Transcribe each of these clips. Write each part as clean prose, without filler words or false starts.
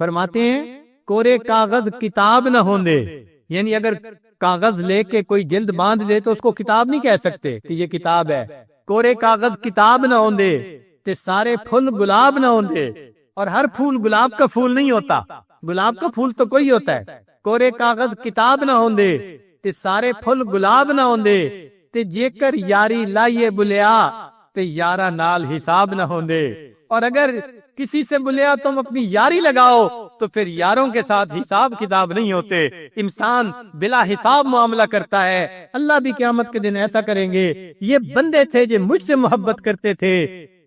فرماتے ہیں کورے کاغذ کتاب نہ ہوں دے، یعنی اگر کاغذ لے کے کوئی جلد باندھ دے تو اس کو کتاب نہیں کہہ سکتے کہ یہ کتاب ہے۔ کورے کاغذ کتاب نہ ہوں دے تے سارے پھول گلاب نہ ہوں دے، اور ہر پھول گلاب کا پھول نہیں ہوتا، گلاب کا پھول تو کوئی ہوتا ہے۔ کورے کاغذ کتاب نہ ہوں دے تے سارے پھول گلاب نہ ہوں دے، تے جے کر یاری لائیے بلیا تے یارا نال حساب نہ ہوں دے، اور اگر کسی سے بلیا تم اپنی یاری لگاؤ تو پھر یاروں کے ساتھ حساب کتاب نہیں ہوتے، انسان بلا حساب معاملہ کرتا ہے۔ اللہ بھی قیامت کے دن ایسا کریں گے، یہ بندے تھے جو مجھ سے محبت کرتے تھے،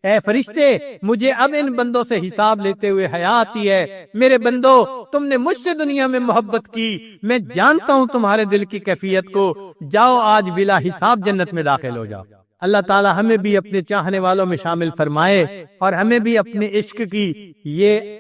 اے فرشتے مجھے اب ان بندوں سے حساب لیتے ہوئے حیا آتی ہے۔ میرے بندو تم نے مجھ سے دنیا میں محبت کی، میں جانتا ہوں تمہارے دل کی کیفیت کو، جاؤ آج بلا حساب جنت میں داخل ہو جاؤ۔ اللہ تعالی ہمیں بھی اپنے چاہنے والوں میں شامل فرمائے، اور ہمیں بھی اپنے عشق کی یہ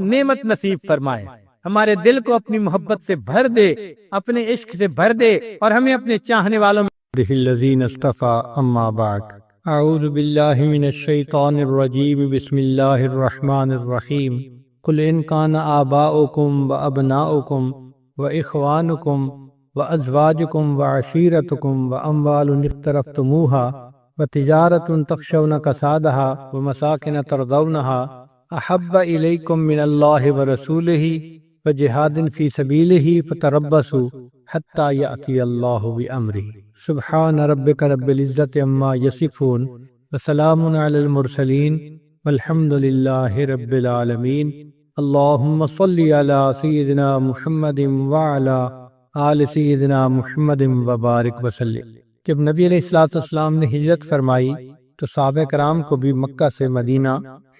نعمت نصیب فرمائے، ہمارے دل کو اپنی محبت سے بھر دے، اپنے عشق سے بھر دے، اور ہمیں اپنے چاہنے والوں میں الذین اصطفى اما بعد اعوذ باللہ من الشیطان الرجیم بسم اللہ الرحمن الرحیم قل ان کان آباؤکم وابناؤکم واخوانکم وازواجکم وعشیرتکم واموال اقترفتموها وتجارة تخشون کسادها ومساکن ترضونها احب الیکم من اللہ ورسولہ وجہاد فی سبیلہ فتربصوا حتی یأتی اللہ بامرہ سبحان ربک رب العزت عما یصفون وسلام علی المرسلین والحمد للہ رب العالمین۔ اللہم صلی علی سیدنا محمد وعلی آل سیدنا محمد وبارک وسلم۔ جب نبی علیہ السلام نے ہجرت فرمائی تو صحابہ کرام کو بھی مکہ سے مدینہ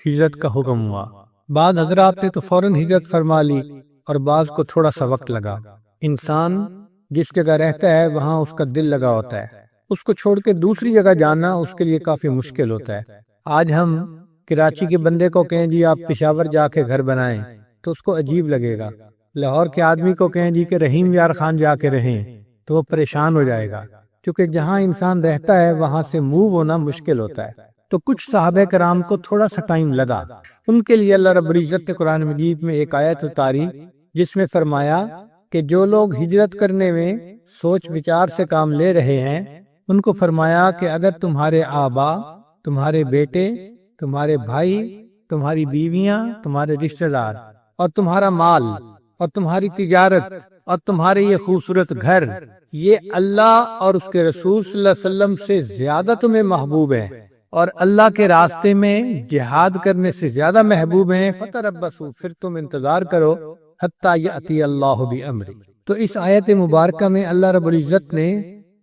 ہجرت کا حکم ہوا۔ بعض حضرات نے تو فوراً ہجرت فرما لی، اور بعض کو تھوڑا سا وقت لگا۔ انسان جس جگہ رہتا ہے وہاں اس کا دل لگا ہوتا ہے، اس کو چھوڑ کے دوسری جگہ جانا اس کے لیے کافی مشکل ہوتا ہے۔ آج ہم کراچی کے بندے کو کہیں جی آپ پشاور جا کے گھر بنائیں تو اس کو عجیب لگے گا، لاہور کے آدمی کو کہیں جی کہ رحیم یار خان جا کے رہیں تو وہ پریشان ہو جائے گا، کیونکہ جہاں انسان رہتا ہے وہاں سے موو ہونا مشکل ہوتا ہے۔ تو کچھ صحابہ کرام کو تھوڑا سا ٹائم لگا، ان کے لیے اللہ رب العزت نے قرآن مجید میں ایک آیت اتاری جس میں فرمایا کہ جو لوگ ہجرت کرنے میں سوچ وچار سے کام لے رہے ہیں ان کو فرمایا کہ اگر تمہارے آبا، تمہارے بیٹے، تمہارے بھائی، تمہاری بیویاں، تمہارے رشتہ دار اور تمہارا مال اور تمہاری تجارت اور تمہارے یہ خوبصورت گھر یہ اللہ اور اس کے رسول صلی اللہ علیہ وسلم سے زیادہ تمہیں محبوب ہیں اور اللہ کے راستے میں جہاد کرنے سے زیادہ محبوب ہیں، فتربصوا پھر تم انتظار کرو حتی یأتی اللہ بامرہ۔ تو اس آیت مبارکہ میں اللہ رب العزت نے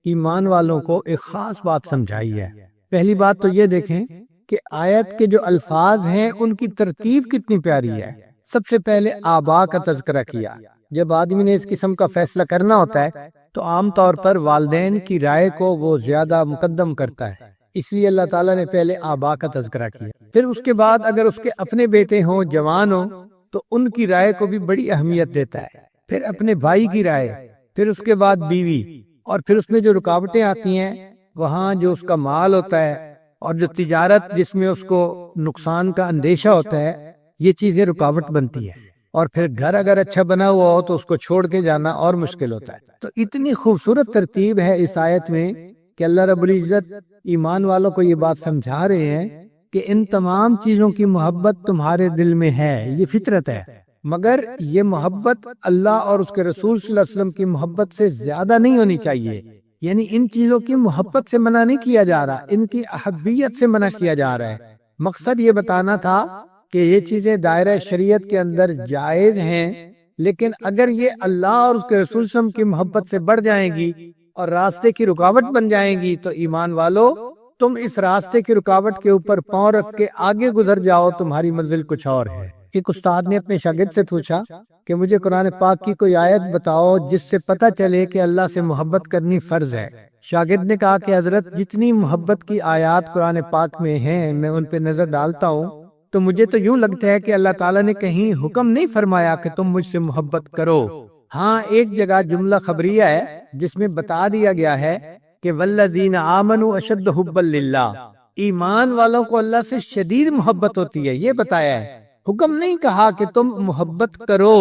ایمان والوں کو ایک خاص بات سمجھائی ہے۔ پہلی بات تو یہ دیکھیں کہ آیت کے جو الفاظ ہیں ان کی ترتیب کتنی پیاری ہے۔ سب سے پہلے آبا کا تذکرہ کیا۔ جب آدمی نے اس قسم کا فیصلہ کرنا ہوتا ہے تو عام طور پر والدین کی رائے کو وہ زیادہ مقدم کرتا ہے، اس لیے اللہ تعالیٰ نے پہلے آبا کا تذکرہ کیا۔ پھر اس کے بعد اگر اس کے اپنے بیٹے ہوں، جوان ہوں، تو ان کی رائے کو بھی بڑی اہمیت دیتا ہے۔ پھر اپنے بھائی کی رائے، پھر اس کے بعد بیوی، اور پھر اس میں جو رکاوٹیں آتی ہیں وہاں جو اس کا مال ہوتا ہے اور جو تجارت جس میں اس کو نقصان کا اندیشہ ہوتا ہے، یہ چیزیں رکاوٹ بنتی ہے۔ اور پھر گھر اگر اچھا بنا ہوا ہو تو اس کو چھوڑ کے جانا اور مشکل ہوتا ہے۔ تو اتنی خوبصورت ترتیب ہے اس آیت میں کہ اللہ رب العزت ایمان والوں کو یہ بات سمجھا رہے ہیں کہ ان تمام چیزوں کی محبت تمہارے دل میں ہے، یہ فطرت ہے، مگر یہ محبت اللہ اور اس کے رسول صلی اللہ علیہ وسلم کی محبت سے زیادہ نہیں ہونی چاہیے۔ یعنی ان چیزوں کی محبت سے منع نہیں کیا جا رہا، ان کی احبیت سے منع کیا جا رہا ہے۔ مقصد یہ بتانا تھا کہ یہ چیزیں دائرہ شریعت کے اندر جائز ہیں، لیکن اگر یہ اللہ اور اس کے رسول صلی اللہ علیہ وسلم کی محبت سے بڑھ جائیں گی اور راستے کی رکاوٹ بن جائیں گی تو ایمان والو تم اس راستے کی رکاوٹ کے اوپر پاؤں رکھ کے آگے گزر جاؤ، تمہاری منزل کچھ اور ہے۔ ایک استاد نے اپنے شاگرد سے پوچھا کہ مجھے قرآن پاک کی کوئی آیت بتاؤ جس سے پتہ چلے کہ اللہ سے محبت کرنی فرض ہے۔ شاگرد نے کہا کہ حضرت جتنی محبت کی آیات قرآن پاک میں ہیں میں ان پہ نظر ڈالتا ہوں تو مجھے تو یوں لگتا ہے کہ اللہ تعالیٰ نے کہیں حکم نہیں فرمایا کہ تم مجھ سے محبت کرو۔ ہاں ایک جگہ جملہ خبریہ ہے جس میں بتا دیا گیا ہے کہ والذین آمنوا اشد حبا للہ، ایمان والوں کو اللہ سے شدید محبت ہوتی ہے، یہ بتایا ہے۔ حکم نہیں کہا کہ تم محبت کرو۔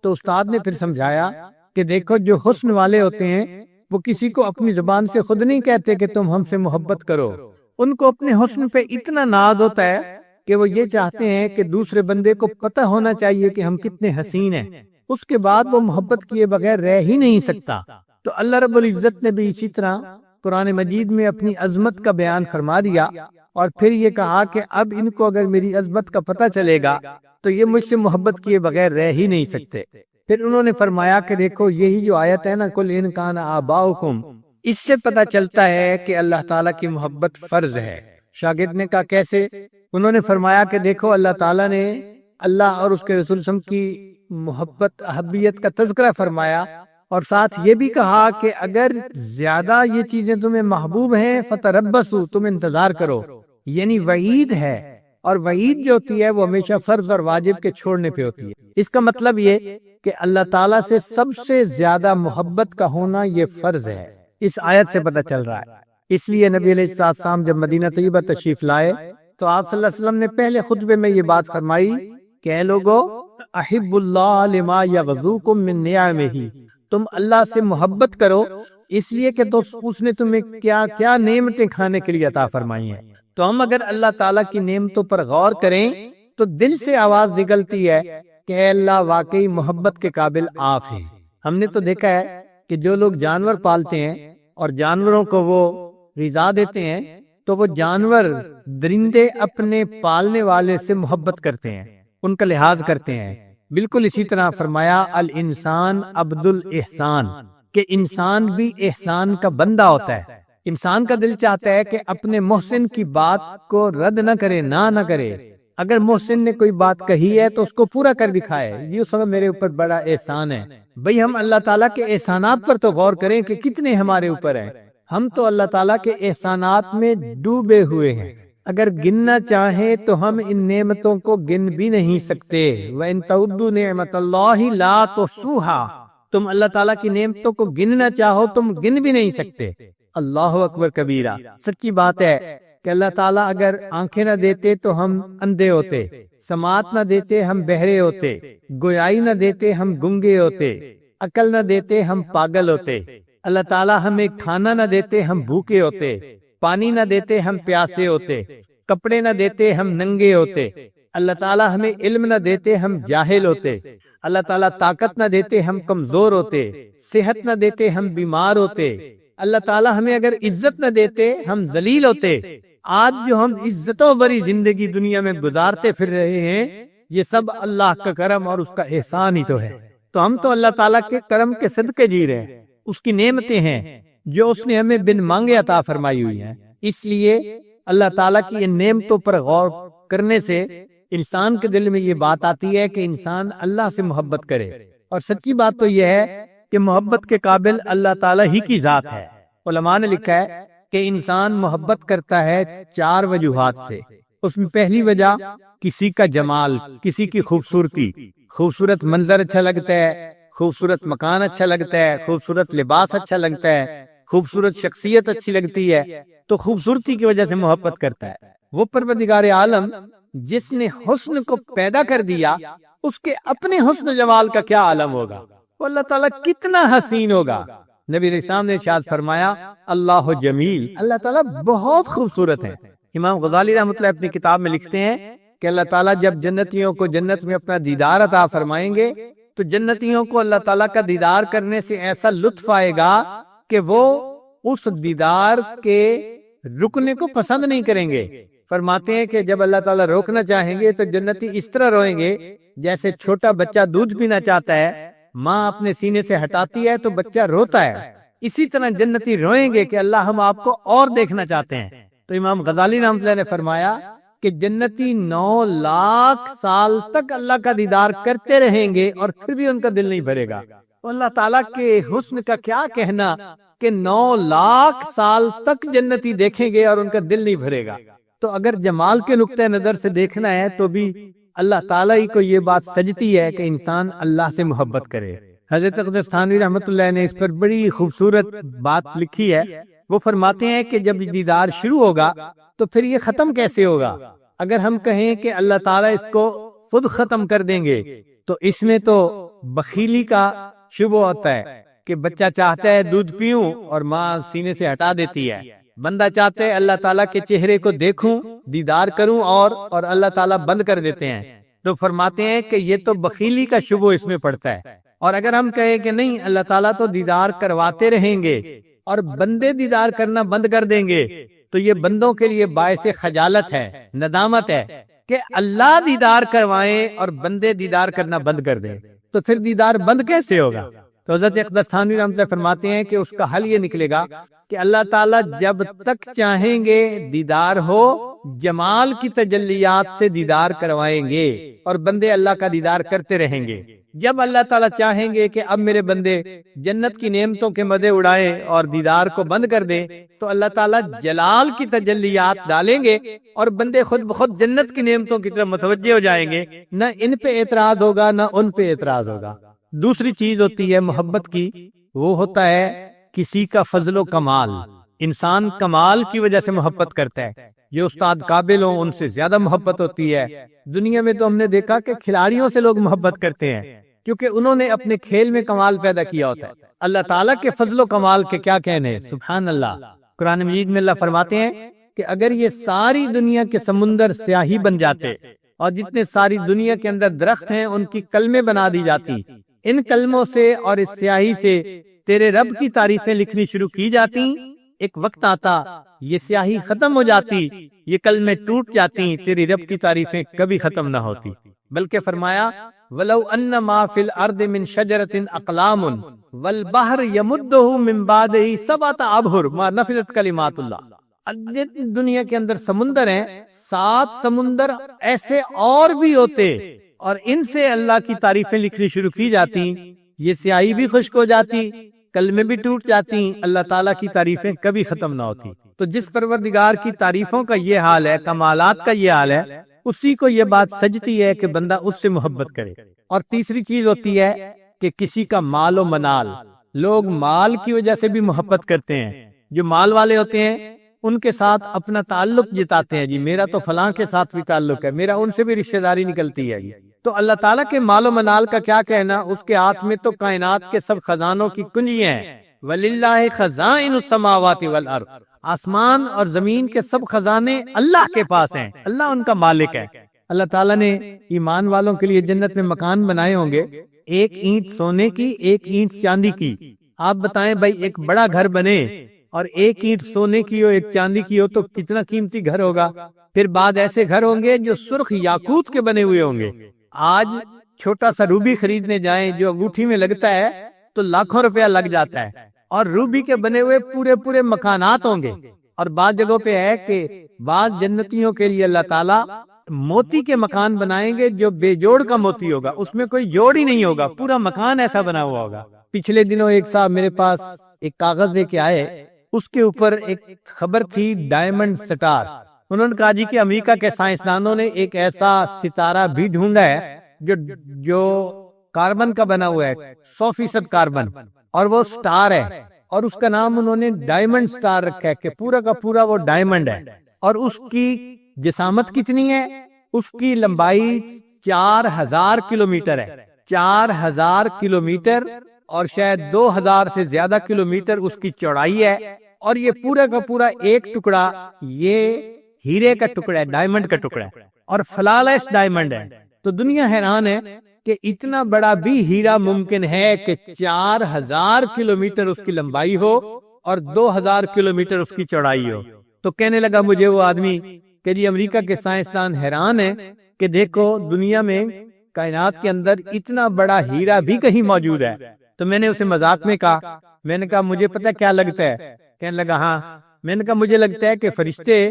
تو استاد نے پھر سمجھایا کہ دیکھو جو حسن والے ہوتے ہیں وہ کسی کو اپنی زبان سے خود نہیں کہتے کہ تم ہم سے محبت کرو، ان کو اپنے حسن پہ اتنا ناز ہوتا ہے کہ وہ یہ چاہتے ہیں کہ دوسرے بندے کو پتہ ہونا چاہیے کہ ہم کتنے حسین ہیں، اس کے بعد وہ محبت کیے بغیر رہ ہی نہیں سکتا۔ تو اللہ رب العزت نے بھی اسی طرح قرآن مجید میں اپنی عظمت کا بیان فرما دیا، اور پھر یہ کہا کہ اب ان کو اگر میری عظمت کا پتہ چلے گا تو یہ مجھ سے محبت کیے بغیر رہ ہی نہیں سکتے۔ پھر انہوں نے فرمایا کہ دیکھو یہی جو آیت ہے نا، قُلْ إِنْ كَانَ آبَاؤُكُمْ، اس سے پتہ چلتا ہے کہ اللہ تعالیٰ کی محبت فرض ہے۔ شاگرد نے کہا کیسے؟ انہوں نے فرمایا کہ دیکھو اللہ تعالیٰ نے اللہ اور اس کے رسول صلی اللہ علیہ وسلم کی محبت احبیت کا تذکرہ فرمایا، اور ساتھ یہ بھی کہا کہ اگر زیادہ یہ چیزیں تمہیں محبوب ہیں فَتَرَبَّصُوا، تم انتظار کرو، یعنی وعید ہے، اور وعید جو ہوتی ہے وہ ہمیشہ فرض اور واجب کے چھوڑنے پہ ہوتی ہے۔ اس کا مطلب یہ کہ اللہ تعالیٰ سے سب سے زیادہ محبت کا ہونا یہ فرض ہے، اس آیت سے پتہ چل رہا ہے۔ اس لیے نبی علیہ السلام جب مدینہ طیبہ تشریف لائے تو آپ صلی اللہ علیہ وسلم نے پہلے خطبے میں یہ بات فرمائی کہ اے لوگو، احب اللہ لما یغزوکم من نعمہ، تم اللہ سے محبت کرو اس لیے کہ تو اس نے تمہیں کیا کیا نعمتیں کھانے کے لیے عطا فرمائی ہیں۔ تو ہم اگر اللہ تعالیٰ کی نعمتوں پر غور کریں تو دل سے آواز نکلتی ہے کہ اے اللہ واقعی محبت کے قابل آپ ہیں۔ ہم نے تو دیکھا ہے کہ جو لوگ جانور پالتے ہیں اور جانوروں کو وہ غذا دیتے ہیں تو وہ جانور درندے اپنے پالنے والے سے محبت کرتے ہیں، ان کا لحاظ کرتے ہیں۔ بالکل اسی طرح فرمایا الانسان عبد الاحسان، کہ انسان بھی احسان کا بندہ ہوتا ہے۔ انسان کا دل چاہتا ہے کہ اپنے محسن کی بات کو رد نہ کرے، نہ کرے۔ اگر محسن نے کوئی بات کہی ہے تو اس کو پورا کر دکھائے، یہ سب میرے اوپر بڑا احسان ہے۔ بھئی ہم اللہ تعالیٰ کے احسانات پر تو غور کریں کہ کتنے ہمارے اوپر ہیں۔ ہم تو اللہ تعالیٰ کے احسانات میں ڈوبے ہوئے ہیں، اگر گننا چاہیں تو ہم ان نعمتوں کو گن بھی نہیں سکتے۔ وَإِن تَعُدُّوا نِعْمَةَ اللَّهِ لَا تُحْصُوهَا، تم اللہ تعالیٰ کی نعمتوں کو گننا چاہو تم گن بھی نہیں سکتے۔ اللہ اکبر کبیرہ، سچی بات ہے کہ اللہ تعالیٰ اگر آنکھیں نہ دیتے تو ہم اندھے ہوتے، سماعت نہ دیتے ہم بہرے ہوتے، گویائی نہ دیتے ہم گنگے ہوتے، عقل نہ دیتے ہم پاگل ہوتے، اللہ تعالیٰ ہمیں کھانا نہ دیتے ہم بھوکے ہوتے، پانی نہ دیتے ہم پیاسے ہوتے، کپڑے نہ دیتے ہم ننگے ہوتے، اللہ تعالیٰ ہمیں علم نہ دیتے ہم جاہل ہوتے، اللہ تعالیٰ طاقت نہ دیتے ہم کمزور ہوتے، صحت نہ دیتے ہم بیمار ہوتے، اللہ تعالیٰ ہمیں اگر عزت نہ دیتے ہم ذلیل ہوتے۔ آج جو ہم عزتوں بری زندگی دنیا میں گزارتے پھر رہے ہیں یہ سب اللہ کا کرم اور اس کا احسان ہی تو ہے۔ تو ہم تو اللہ تعالیٰ کے کرم کے صدقے جی رہے ہیں، اس کی نعمتیں ہیں جو اس نے ہمیں بن مانگے عطا فرمائی ہوئی ہیں۔ اس لیے اللہ تعالیٰ کی ان نعمتوں پر غور کرنے سے انسان کے دل میں یہ بات آتی ہے کہ انسان اللہ سے محبت کرے، اور سچی بات تو یہ ہے کہ محبت کے قابل اللہ تعالیٰ ہی کی ذات ہے۔ علماء نے لکھا ہے کہ انسان محبت کرتا ہے 4 وجوہات سے۔ اس میں پہلی وجہ کسی کا جمال، کسی کی خوبصورتی، خوبصورت منظر اچھا لگتا ہے، خوبصورت مکان اچھا لگتا ہے، خوبصورت لباس اچھا لگتا ہے، خوبصورت شخصیت اچھی لگتی ہے، تو خوبصورتی کی وجہ سے محبت کرتا ہے۔ وہ پروردگار عالم جس نے حسن کو پیدا کر دیا اس کے اپنے حسن و جمال کا کیا عالم ہوگا، وہ اللہ تعالیٰ کتنا حسین ہوگا۔ نبی علیہ السلام نے ارشاد فرمایا اللہ جمیل، اللہ تعالیٰ بہت خوبصورت ہے۔ امام غزالی رحمۃ اللہ اپنی کتاب میں لکھتے ہیں کہ اللہ تعالیٰ جب جنتیوں کو جنت میں اپنا دیدار عطا فرمائیں گے تو جنتیوں کو اللہ تعالیٰ کا دیدار کرنے سے ایسا لطف آئے گا کہ وہ اس دیدار کے رکنے کو پسند نہیں کریں گے۔ فرماتے ہیں کہ جب اللہ تعالیٰ روکنا چاہیں گے تو جنتی اس طرح روئیں گے جیسے چھوٹا بچہ دودھ پینا چاہتا ہے، ماں اپنے سینے سے ہٹاتی ہے تو بچہ روتا ہے، اسی طرح جنتی روئیں گے کہ اللہ ہم آپ کو اور دیکھنا چاہتے ہیں۔ تو امام غزالی رحمۃ اللہ نے فرمایا کہ جنتی 9 لاکھ سال تک اللہ کا دیدار کرتے رہیں گے اور پھر بھی ان کا دل نہیں بھرے گا۔ اللہ تعالیٰ کے حسن کا کیا کہنا کہ 9 لاکھ سال تک جنتی دیکھیں گے اور ان کا دل نہیں بھرے گا۔ تو اگر جمال کے نقطہ نظر سے دیکھنا ہے تو بھی اللہ تعالیٰ ہی کو یہ بات سجتی ہے کہ انسان اللہ سے محبت کرے۔ حضرت اقدس تھانوی رحمۃ اللہ نے اس پر بڑی خوبصورت بات لکھی ہے۔ وہ فرماتے ہیں کہ جب دیدار شروع ہوگا تو پھر یہ ختم کیسے ہوگا؟ اگر ہم کہیں کہ اللہ تعالیٰ اس کو خود ختم کر دیں گے۔ تو اس میں تو بخیلی کا شبہ ہوتا ہے کہ بچہ چاہتا ہے دودھ پیوں اور ماں سینے سے ہٹا دیتی ہے، بندہ چاہتا ہے اللہ تعالیٰ کے چہرے کو دیکھوں، دیدار کروں، اور اللہ تعالیٰ بند کر دیتے ہیں۔ تو فرماتے ہیں کہ یہ تو بخیلی کا شبہ اس میں پڑتا ہے۔ اور اگر ہم کہیں کہ نہیں، اللہ تعالیٰ تو دیدار کرواتے رہیں گے اور بندے دیدار کرنا بند کر دیں گے، تو یہ بندوں کے لیے باعث خجالت ہے، ندامت ہے کہ اللہ دیدار کروائیں اور بندے دیدار کرنا بند کر دیں، تو پھر دیدار بند کیسے ہوگا؟ تو حضرت اقدس تھانوی رحمۃ اللہ فرماتے ہیں کہ اس کا حل یہ نکلے گا کہ اللہ تعالیٰ جب تک چاہیں گے دیدار ہو، جمال کی تجلیات سے دیدار کروائیں گے اور بندے اللہ کا دیدار کرتے رہیں گے۔ جب اللہ تعالیٰ چاہیں گے کہ اب میرے بندے جنت کی نعمتوں کے مزے اڑائیں اور دیدار کو بند کر دیں، تو اللہ تعالیٰ جلال کی تجلیات ڈالیں گے اور بندے خود بخود جنت کی نعمتوں کی طرف متوجہ ہو جائیں گے، نہ ان پہ اعتراض ہوگا نہ ان پہ اعتراض ہوگا۔ دوسری چیز ہوتی ہے محبت کی، وہ ہوتا ہے کسی کا فضل و کمال۔ انسان کمال کی وجہ سے محبت کرتا ہے، جو استاد قابل ہوں ان سے زیادہ محبت ہوتی ہے۔ دنیا میں تو ہم نے دیکھا کہ کھلاڑیوں سے لوگ محبت کرتے ہیں کیونکہ انہوں نے اپنے کھیل میں کمال پیدا کیا ہوتا ہے۔ اللہ تعالیٰ کے فضل و کمال کے کیا کہنے، سبحان اللہ۔ قرآن مجید میں اللہ فرماتے ہیں کہ اگر یہ ساری دنیا کے سمندر سیاہی بن جاتے اور جتنے ساری دنیا کے اندر درخت ہیں ان کی کلمیں بنا دی جاتی، ان کلموں سے اور اس سیاہی سے تیرے رب کی تعریفیں لکھنی شروع کی جاتی، ایک وقت آتا یہ سیاہی ختم ہو جاتی، یہ کلمیں ٹوٹ جاتی، تیری رب کی تعریفیں کبھی ختم نہ ہوتی۔ بلکہ فرمایا وَلَوْ أَنَّ مَا فِي الْأَرْضِ مِنْ شَجَرَةٍ أَقْلَامٌ وَالْبَحْرُ يَمُدُّهُ مِنْ بَعْدِهِ سَبْعَةَ أَبْحُرٍ مَا نَفِدَتْ كَلِمَاتُ اللَّهِ۔ دنیا کے اندر سمندر ہیں، 7 سمندر ایسے اور بھی ہوتے اور ان سے اللہ کی تعریفیں لکھنی شروع کی جاتی، یہ سیاہی بھی خشک ہو جاتی، کلمیں بھی ٹوٹ جاتی، اللہ تعالیٰ کی تعریفیں کبھی ختم نہ ہوتی۔ تو جس پروردگار کی تعریفوں کا یہ حال ہے، کمالات کا یہ حال ہے، اسی کو یہ بات سجتی ہے کہ بندہ اس سے محبت کرے۔ اور تیسری چیز ہوتی ہے کہ کسی کا مال و منال، لوگ مال کی وجہ سے بھی محبت کرتے ہیں۔ جو مال والے ہوتے ہیں ان کے ساتھ اپنا تعلق جتاتے ہیں، جی میرا تو فلاں کے ساتھ بھی تعلق ہے، میرا ان سے بھی رشتہ داری نکلتی ہے۔ تو اللہ تعالیٰ کے مال و منال کا کیا کہنا، اس کے ہاتھ میں تو کائنات کے سب خزانوں کی کنجیاں ہیں۔ وَلِلَّهِ خَزَائِنُ السَّمَاوَاتِ وَالْأَرْضِ، آسمان اور زمین کے سب خزانے اللہ کے پاس ہیں، اللہ ان کا مالک ہے۔ اللہ تعالیٰ نے ایمان والوں کے لیے جنت میں مکان بنائے ہوں گے، 1 اینٹ سونے کی، 1 اینٹ چاندی کی۔ آپ بتائیں بھائی ایک بڑا گھر بنے اور 1 اینٹ سونے کی ہو 1 چاندی کی ہو تو کتنا قیمتی گھر ہوگا۔ پھر بعد ایسے گھر ہوں گے جو سرخ یاقوت کے بنے ہوئے ہوں گے۔ آج چھوٹا سا روبی خریدنے جائیں جو انگوٹھی میں لگتا ہے تو لاکھوں روپیہ لگ جاتا ہے، اور روبی کے بنے ہوئے پورے مکانات ہوں گے۔ اور بعض جگہوں پہ ہے کہ بعض جنتیوں کے لیے اللہ تعالیٰ موتی کے مکان بنائیں گے جو بے جوڑ کا موتی ہوگا، اس میں کوئی جوڑ ہی نہیں ہوگا، پورا مکان ایسا بنا ہوا ہوگا۔ پچھلے دنوں ایک صاحب میرے پاس ایک کاغذ دے کے آئے، اس کے اوپر ایک خبر تھی ڈائمنڈ سٹار۔ انہوں نے کہا جی کہ امریکہ کے سائنسدانوں نے ایک ایسا ستارہ بھی ڈھونڈا ہے جو کاربن کا بنا ہوا ہے، 100% کاربن، اور وہ سٹار ہے، اور اس کا نام انہوں نے ڈائمنڈ سٹار رکھا ہے کہ پورا کا پورا وہ ڈائمنڈ ہے۔ اور اس کی جسامت کتنی ہے؟ اس کی لمبائی 4000 کلومیٹر ہے، 4000 کلومیٹر، اور شاید 2000 سے زیادہ کلومیٹر اس کی چوڑائی ہے۔ اور یہ پورا کا پورا ایک ٹکڑا یہ ہیرے کا ٹکڑا ہے، ڈائمنڈ کا ٹکڑا ہے، اور فلالیس ڈائمنڈ ہے۔ تو دنیا حیران ہے کہ اتنا بڑا بھی ہیرا ممکن ہے کہ 4000 کلومیٹر اس کی لمبائی ہو اور 2000 کلومیٹر اس کی چوڑائی ہو۔ تو کہنے لگا مجھے وہ آدمی کہ جی امریکہ کے سائنسدان حیران ہیں کہ دیکھو دنیا میں کائنات کے اندر اتنا بڑا ہیرا بھی کہیں موجود ہے۔ تو میں نے اسے مذاق میں کہا، میں نے کہا مجھے پتہ کیا لگتا ہے؟ کہنے لگا ہاں۔ میں نے کہا مجھے لگتا ہے کہ فرشتے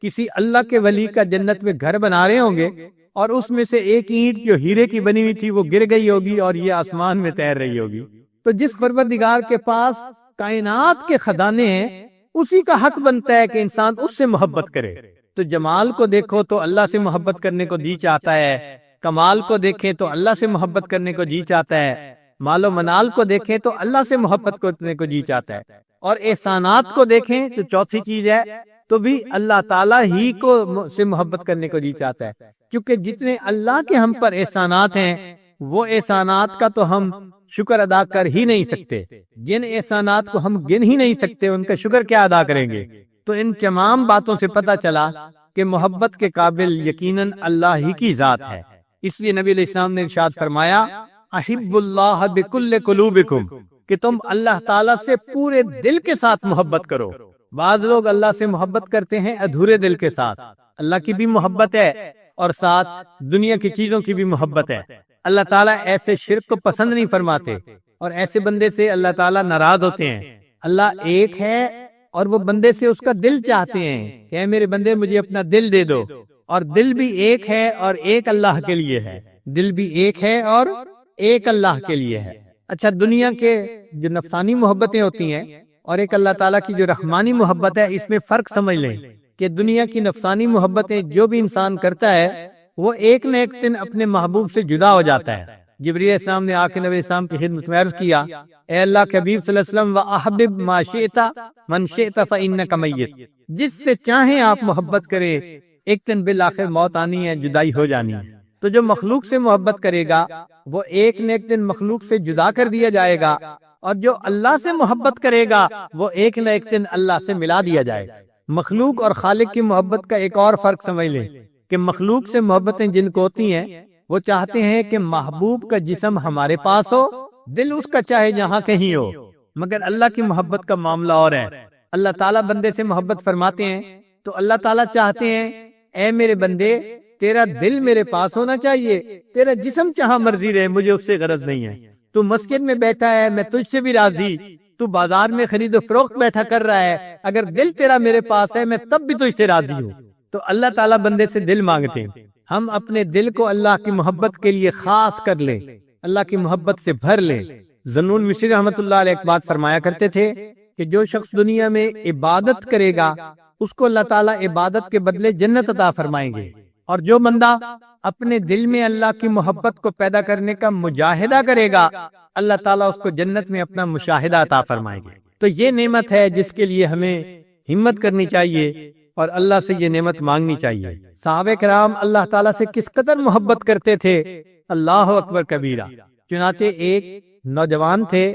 کسی اللہ کے ولی کا جنت میں گھر بنا رہے ہوں گے، اور اس میں سے ایک اینٹ جو ہیرے کی بنی ہوئی تھی وہ گر گئی ہوگی اور یہ آسمان میں تیر رہی ہوگی۔ تو جس پروردگار کے پاس کائنات کے خزانے ہیں اسی کا حق بنتا ہے کہ انسان اس سے محبت کرے۔ تو جمال کو دیکھو تو اللہ سے محبت کرنے کو جی چاہتا ہے، کمال کو دیکھیں تو اللہ سے محبت کرنے کو جی چاہتا ہے، مال و منال کو دیکھیں تو اللہ سے محبت کرنے کو جی چاہتا ہے، اور احسانات کو دیکھیں تو چوتھی چیز ہے تو بھی اللہ تعالیٰ ہی کو سے محبت کرنے کو جی چاہتا ہے، کیونکہ جتنے اللہ کے ہم پر احسانات ہیں وہ احسانات کا تو ہم شکر ادا کر ہی نہیں سکتے، جن احسانات کو ہم گن ہی نہیں سکتے ان کا شکر کیا ادا کریں گے؟ تو ان تمام باتوں سے پتہ چلا کہ محبت کے قابل یقیناً اللہ ہی کی ذات ہے۔ اس لیے نبی علیہ السلام نے ارشاد فرمایا احب اللہ بکل قلوبکم، کہ تم اللہ تعالیٰ سے پورے دل کے ساتھ محبت کرو۔ بعض لوگ اللہ سے محبت کرتے ہیں ادھورے دل کے ساتھ، اللہ کی بھی محبت ہے اور ساتھ دنیا کی چیزوں کی بھی محبت ہے۔ اللہ تعالیٰ ایسے شرک کو پسند نہیں فرماتے اور ایسے بندے سے اللہ تعالیٰ ناراض ہوتے ہیں۔ اللہ ایک ہے اور وہ بندے سے اس کا دل چاہتے ہیں کہ اے میرے بندے مجھے اپنا دل دے دو، اور دل بھی ایک ہے اور ایک اللہ کے لیے ہے، دل بھی ایک ہے اور ایک اللہ کے لیے ہے۔ اچھا، دنیا کے جو نفسانی محبتیں ہوتی ہیں اور ایک اللہ تعالیٰ کی جو رحمانی محبت ہے، اس میں فرق سمجھ لیں کہ دنیا کی نفسانی محبتیں جو بھی انسان کرتا ہے وہ ایک نہ ایک دن اپنے محبوب سے جدا ہو جاتا ہے۔ جبریل علیہ السلام نے آ کے نبی علیہ السلام کی خدمت میں عرض کیا اے اللہ کے حبیب صلی اللہ علیہ وسلم وَأَحْبِبْ مَا شِئْتَ مَنْ شِئْتَ فَإِنَّكَ مَيِّتٌ، جس سے چاہیں آپ محبت کرے ایک دن بالآخر موت آنی ہے، جدائی ہو جانی ہے۔ تو جو مخلوق سے محبت کرے گا وہ ایک نہ ایک دن مخلوق سے جدا کر دیا جائے گا، اور جو اللہ سے محبت کرے گا وہ ایک نہ ایک دن اللہ سے ملا دیا جائے گا۔ مخلوق اور خالق کی محبت کا ایک اور فرق سمجھ لیں کہ مخلوق سے محبتیں جن کو ہوتی ہیں وہ چاہتے ہیں کہ محبوب کا جسم ہمارے پاس ہو، دل اس کا چاہے جہاں کہیں ہو، مگر اللہ کی محبت کا معاملہ اور ہے۔ اللہ تعالیٰ بندے سے محبت فرماتے ہیں تو اللہ تعالیٰ چاہتے ہیں اے میرے بندے تیرا دل میرے پاس ہونا چاہیے، تیرا جسم جہاں مرضی رہے، مجھے اس سے غرض نہیں ہے۔ تو مسجد میں بیٹھا ہے میں تجھ سے بھی راضی، تو بازار میں خرید و فروخت بیٹھا کر رہا ہے، اگر دل تیرا میرے پاس ہے میں تب بھی تجھ سے راضی ہوں۔ تو اللہ تعالیٰ بندے سے دل مانگتے ہیں، ہم اپنے دل کو اللہ کی محبت کے لیے خاص کر لیں، اللہ کی محبت سے بھر لیں۔ ذنون مصری رحمۃ اللہ علیہ ایک بات فرمایا کرتے تھے کہ جو شخص دنیا میں عبادت کرے گا اس کو اللہ تعالیٰ عبادت کے بدلے جنت عطا فرمائیں گے، اور جو بندہ اپنے دل میں اللہ کی محبت کو پیدا کرنے کا مجاہدہ کرے گا اللہ تعالیٰ اس کو جنت میں اپنا مشاہدہ عطا فرمائیں گے۔ تو یہ نعمت ہے جس کے لیے ہمیں ہمت کرنی چاہیے اور اللہ سے یہ نعمت مانگنی چاہیے۔ صحابہ کرام اللہ تعالیٰ سے کس قدر محبت کرتے تھے، اللہ اکبر کبیرہ۔ چنانچہ ایک نوجوان تھے،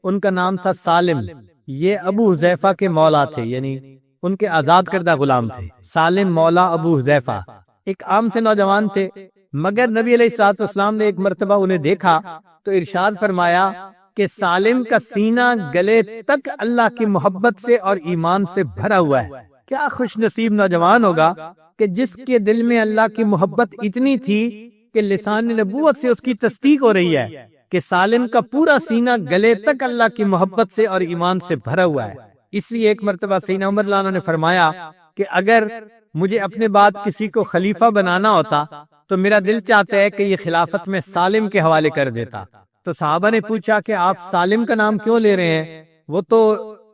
ان کا نام تھا سالم، یہ ابو حذیفہ کے مولا تھے، یعنی ان کے آزاد کردہ غلام تھے۔ سالم مولا ابو حذیفہ ایک عام سے نوجوان تھے، مگر نبی علیہ الصلوۃ والسلام نے ایک مرتبہ انہیں دیکھا تو ارشاد فرمایا کہ سالم کا سینہ گلے تک اللہ کی محبت سے اور ایمان سے بھرا ہوا ہے۔ کیا خوش نصیب نوجوان ہوگا کہ جس کے دل میں اللہ کی محبت اتنی تھی کہ لسان نبوت سے اس کی تصدیق ہو رہی ہے کہ سالم کا پورا سینہ گلے تک اللہ کی محبت سے اور ایمان سے بھرا ہوا ہے۔ اس لیے ایک مرتبہ سیدنا عمر رضی اللہ عنہ نے فرمایا کہ اگر مجھے اپنے بعد کسی کو خلیفہ بنانا ہوتا تو میرا دل چاہتا ہے کہ یہ خلافت میں سالم کے حوالے کر دیتا۔ تو صحابہ نے پوچھا کہ آپ سالم کا نام کیوں لے رہے ہیں، وہ تو